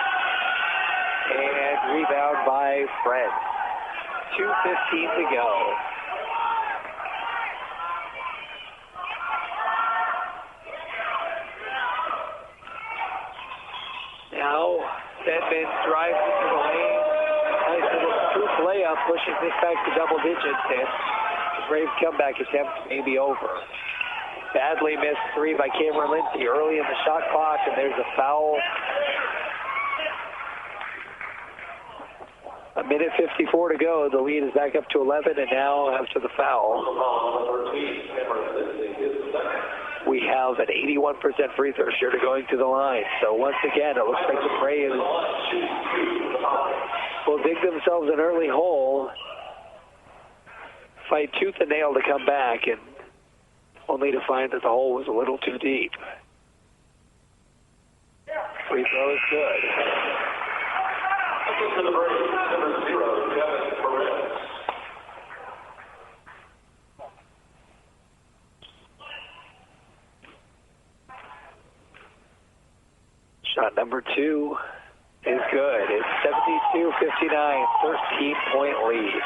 And rebound by Fred. 2:15 to go. Stedman drives into the lane. Nice little scoop layup, pushes this back to double digits, and the Braves' comeback attempt may be over. Badly missed three by Cameron Lindsay early in the shot clock, and there's a foul. A minute 54 to go. The lead is back up to 11, and now after the foul, we have an 81% free throw shooter going to the line. So once again, it looks like the Braves will dig themselves an early hole, fight tooth and nail to come back, and only to find that the hole was a little too deep. Free throw is good. Shot number 2 is good. It's 72-59, 13-point lead.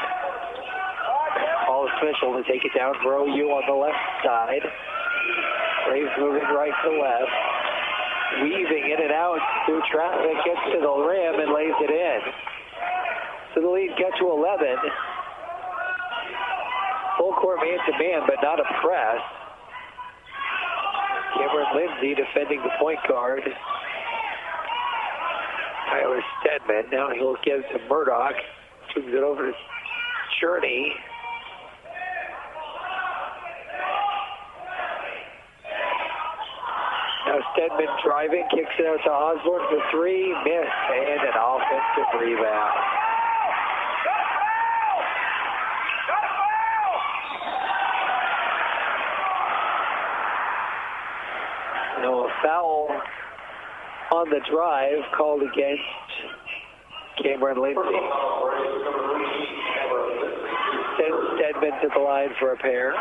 Paul Mitchell to take it down for OU on the left side. Braves moving right to left. Weaving in and out through traffic, gets to the rim and lays it in. So the lead got to 11. Full court man-to-man, but not a press. Cameron Lindsay defending the point guard. Tyler Stedman. Now he'll give to Murdoch. Swings it over to Cherney. Now Stedman driving, kicks it out to Osborne for three, missed, and an offensive rebound. No, a foul on the drive called against Cameron Lindsay. Sends Stedman to the line for a pair.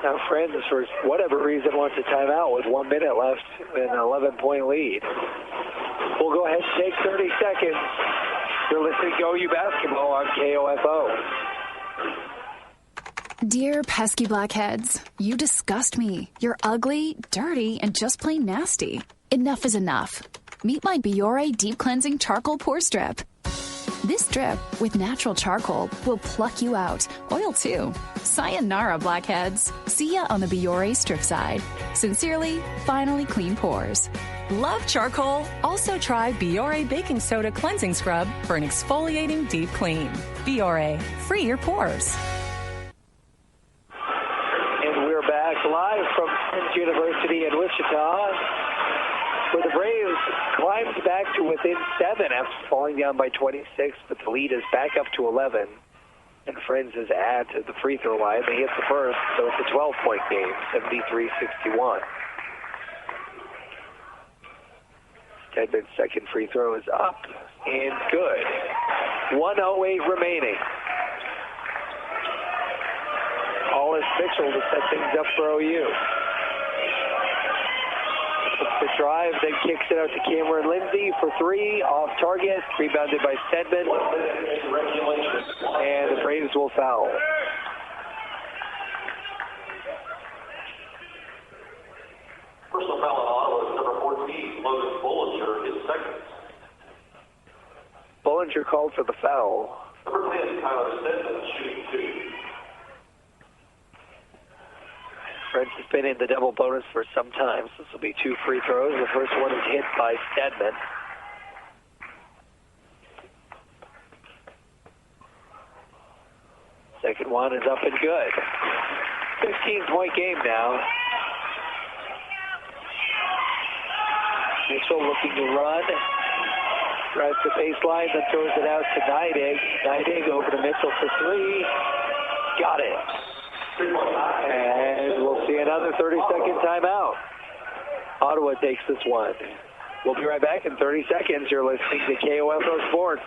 Now Friends, for whatever reason, wants a timeout with 1 minute left and an 11-point lead. We'll go ahead and take 30 seconds. You're listening to OU Basketball on KOFO. Dear pesky blackheads, you disgust me. You're ugly, dirty, and just plain nasty. Enough is enough. Meet my Biore Deep Cleansing Charcoal Pore Strip. This strip, with natural charcoal, will pluck you out. Oil, too. Sayonara, blackheads. See ya on the Biore strip side. Sincerely, finally clean pores. Love charcoal? Also try Biore Baking Soda Cleansing Scrub for an exfoliating deep clean. Biore, free your pores. And we're back live from Friends University in Wichita, where the Braves climbed back to within 7 after falling down by 26, but the lead is back up to 11. And Friends is at the free throw line. They hit the first, so it's a 12-point game, 73-61. Stedman's second free throw is up and good. 1:08 remaining. Paul Mitchell to set things up for OU. The drive, then kicks it out to Cameron Lindsay for three, off target, rebounded by Stedman, and the Braves will foul. Personal foul on Ottawa is number 14, Logan Bollinger, his second. Bollinger called for the foul. Number 10, Tyler Stedman, shooting 2. Friends has been in the double bonus for some time, so this will be 2 free throws. The first one is hit by Stedman. Second one is up and good. 15-point game now. Mitchell looking to run. Drives the baseline, then throws it out to Neidig. Neidig over to Mitchell for three. Got it. And we'll see another 30-second timeout. Ottawa takes this one. We'll be right back in 30 seconds. You're listening to KOFO Sports.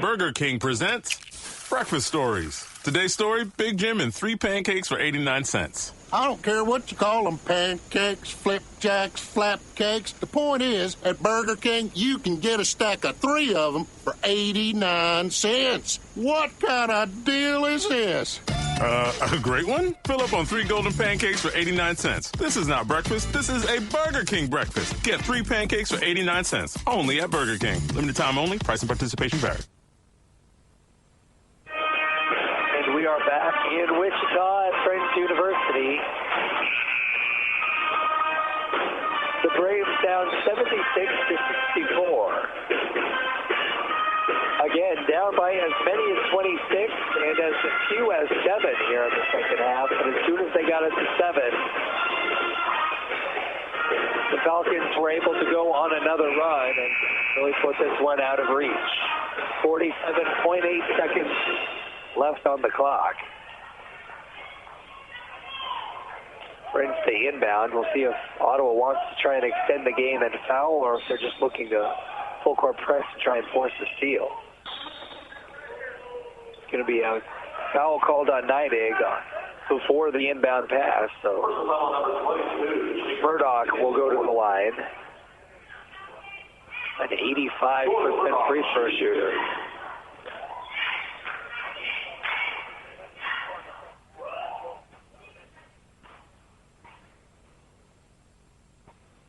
Burger King presents Breakfast Stories. Today's story, Big Jim and 3 pancakes for 89 cents. I don't care what you call them, pancakes, flipjacks, flapcakes. The point is, at Burger King, you can get a stack of 3 of them for 89 cents. What kind of deal is this? A great one? Fill up on 3 golden pancakes for 89 cents. This is not breakfast. This is a Burger King breakfast. Get 3 pancakes for 89 cents. Only at Burger King. Limited time only. Price and participation vary. And we are back in Wichita at Friends University. The Braves down 76-64. Again, down by as many as 26 and as few as 7 here in the second half. But as soon as they got it to 7, the Falcons were able to go on another run and really put this one out of reach. 47.8 seconds left on the clock. Friends stay inbound. We'll see if Ottawa wants to try and extend the game and foul, or if they're just looking to full court press to try and force a steal. It's going to be a foul called on Neidig before the inbound pass. So Murdoch will go to the line. An 85% free throw shooter.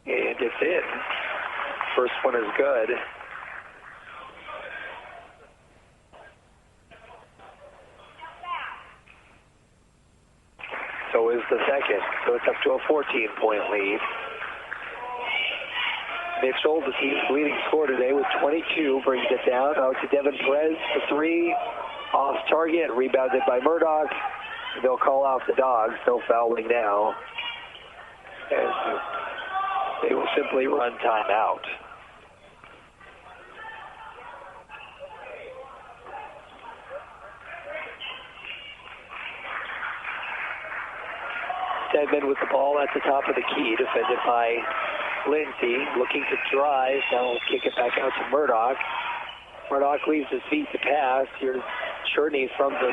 And it's in. First one is good. So is the second. So it's up to a 14-point lead. Mitchell, the team's leading scorer today with 22, brings it down. Out to Devin Perez for 3. Off target, rebounded by Murdoch. They'll call out the Dogs. No fouling now. And they will simply run timeout. Stedman with the ball at the top of the key, defended by Lindsay, looking to drive. Now we'll kick it back out to Murdoch. Murdoch leaves his feet to pass. Here's Cherney from the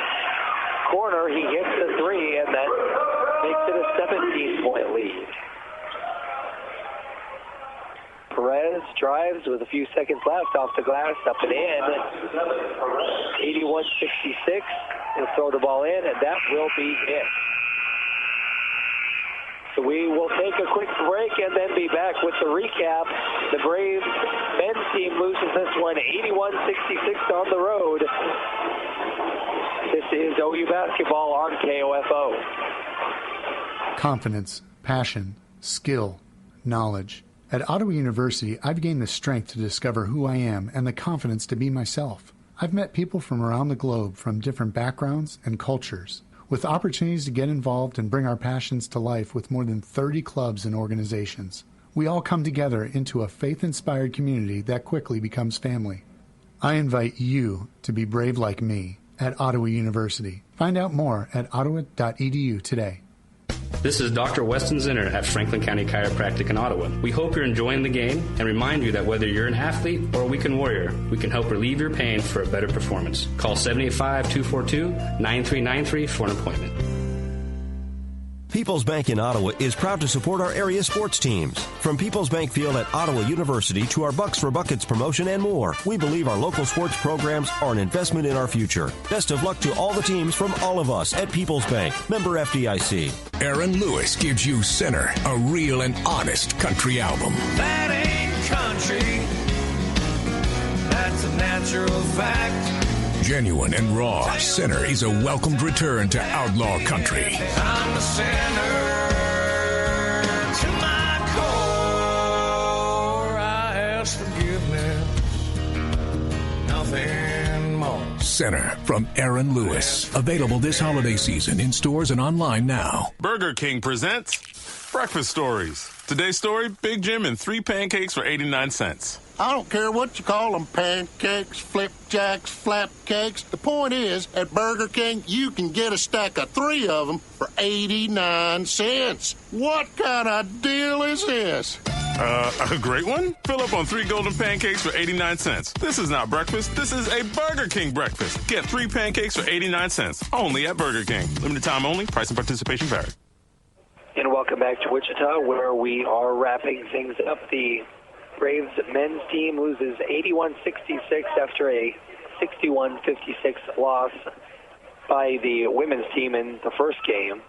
corner. He hits the 3, and that makes it a 17-point lead. Perez drives with a few seconds left off the glass, up and in. 81-66. He'll throw the ball in, and that will be it. So we will take a quick break and then be back with the recap. The Braves men's team loses this one 81-66 on the road. This is OU basketball on KOFO. Confidence, passion, skill, knowledge. At Ottawa University, I've gained the strength to discover who I am and the confidence to be myself. I've met people from around the globe from different backgrounds and cultures, with opportunities to get involved and bring our passions to life with more than 30 clubs and organizations. We all come together into a faith-inspired community that quickly becomes family. I invite you to be brave like me at Ottawa University. Find out more at ottawa.edu today. This is Dr. Weston Zinner at Franklin County Chiropractic in Ottawa. We hope you're enjoying the game and remind you that whether you're an athlete or a weekend warrior, we can help relieve your pain for a better performance. Call 785-242-9393 for an appointment. People's Bank in Ottawa is proud to support our area sports teams. From People's Bank Field at Ottawa University to our Bucks for Buckets promotion and more, we believe our local sports programs are an investment in our future. Best of luck to all the teams from all of us at People's Bank. Member FDIC. Aaron Lewis gives you Sinner, a real and honest country album. That ain't country. That's a natural fact. Genuine and raw, Sinner is a welcomed return to outlaw country. I'm a sinner to my core. I ask forgiveness, nothing more. Sinner from Aaron Lewis. Available this holiday season in stores and online now. Burger King presents Breakfast Stories. Today's story, Big Jim and 3 pancakes for 89 cents. I don't care what you call them, pancakes, flipjacks, flapcakes. The point is, at Burger King, you can get a stack of 3 of them for 89 cents. What kind of deal is this? A great one? Fill up on 3 golden pancakes for 89 cents. This is not breakfast. This is a Burger King breakfast. Get 3 pancakes for 89 cents. Only at Burger King. Limited time only. Price and participation vary. And welcome back to Wichita, where we are wrapping things up. The Braves men's team loses 81-66 after a 61-56 loss by the women's team in the first game.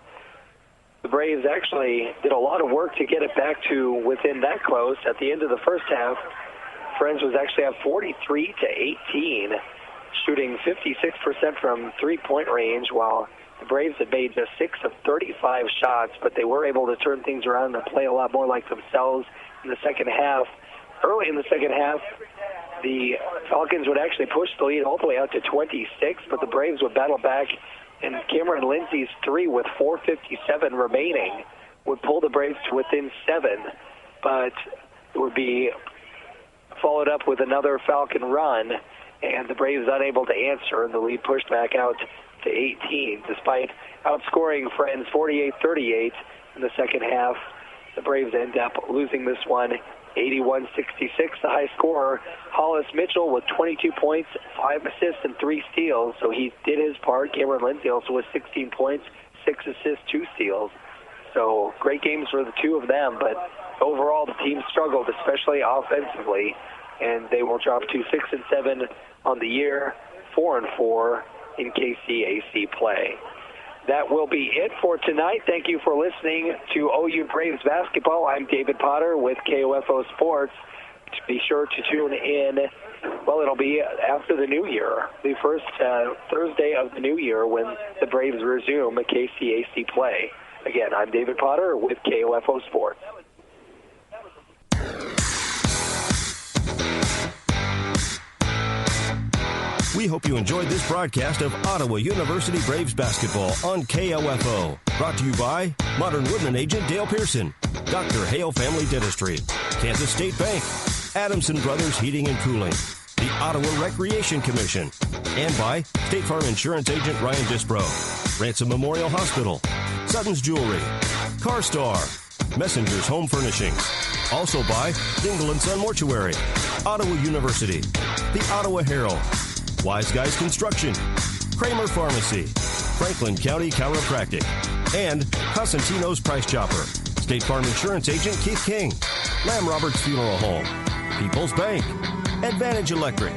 The Braves actually did a lot of work to get it back to within that close. At the end of the first half, Friends was actually up 43-18, shooting 56% from three-point range, while the Braves had made just 6 of 35 shots, but they were able to turn things around and play a lot more like themselves in the second half. Early in the second half, the Falcons would actually push the lead all the way out to 26, but the Braves would battle back, and Cameron Lindsay's three with 4:57 remaining would pull the Braves to within 7, but it would be followed up with another Falcon run, and the Braves unable to answer, and the lead pushed back out to 18. Despite outscoring Friends 48-38 in the second half, the Braves end up losing this one 81-66. The high scorer, Hollis Mitchell, with 22 points, 5 assists, and 3 steals. So he did his part. Cameron Lindsay also with 16 points, 6 assists, 2 steals. So great games for the two of them, but overall the team struggled, especially offensively, and they will drop to 6-7 on the year, 4-4 in KCAC play. That will be it for tonight. Thank you for listening to OU Braves basketball. I'm David Potter with KOFO Sports. Be sure to tune in. Well, it'll be after the new year, the first Thursday of the new year when the Braves resume KCAC play. Again, I'm David Potter with KOFO Sports. We hope you enjoyed this broadcast of Ottawa University Braves basketball on KOFO. Brought to you by Modern Woodman agent Dale Pearson, Dr. Hale Family Dentistry, Kansas State Bank, Adamson Brothers Heating and Cooling, the Ottawa Recreation Commission, and by State Farm Insurance agent Ryan Dispro, Ransom Memorial Hospital, Sutton's Jewelry, CarStar, Messenger's Home Furnishings. Also by Dingle & Son Mortuary, Ottawa University, the Ottawa Herald, Wise Guys Construction, Kramer Pharmacy, Franklin County Chiropractic, and Cosentino's Price Chopper, State Farm Insurance agent Keith King, Lamb Roberts Funeral Home, People's Bank, Advantage Electric,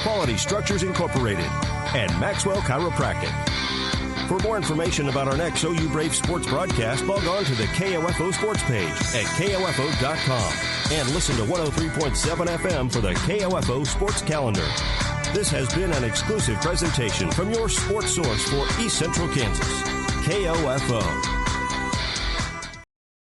Quality Structures Incorporated, and Maxwell Chiropractic. For more information about our next OU Brave sports broadcast, log on to the KOFO sports page at KOFO.com and listen to 103.7 FM for the KOFO sports calendar. This has been an exclusive presentation from your sports source for East Central Kansas, KOFO.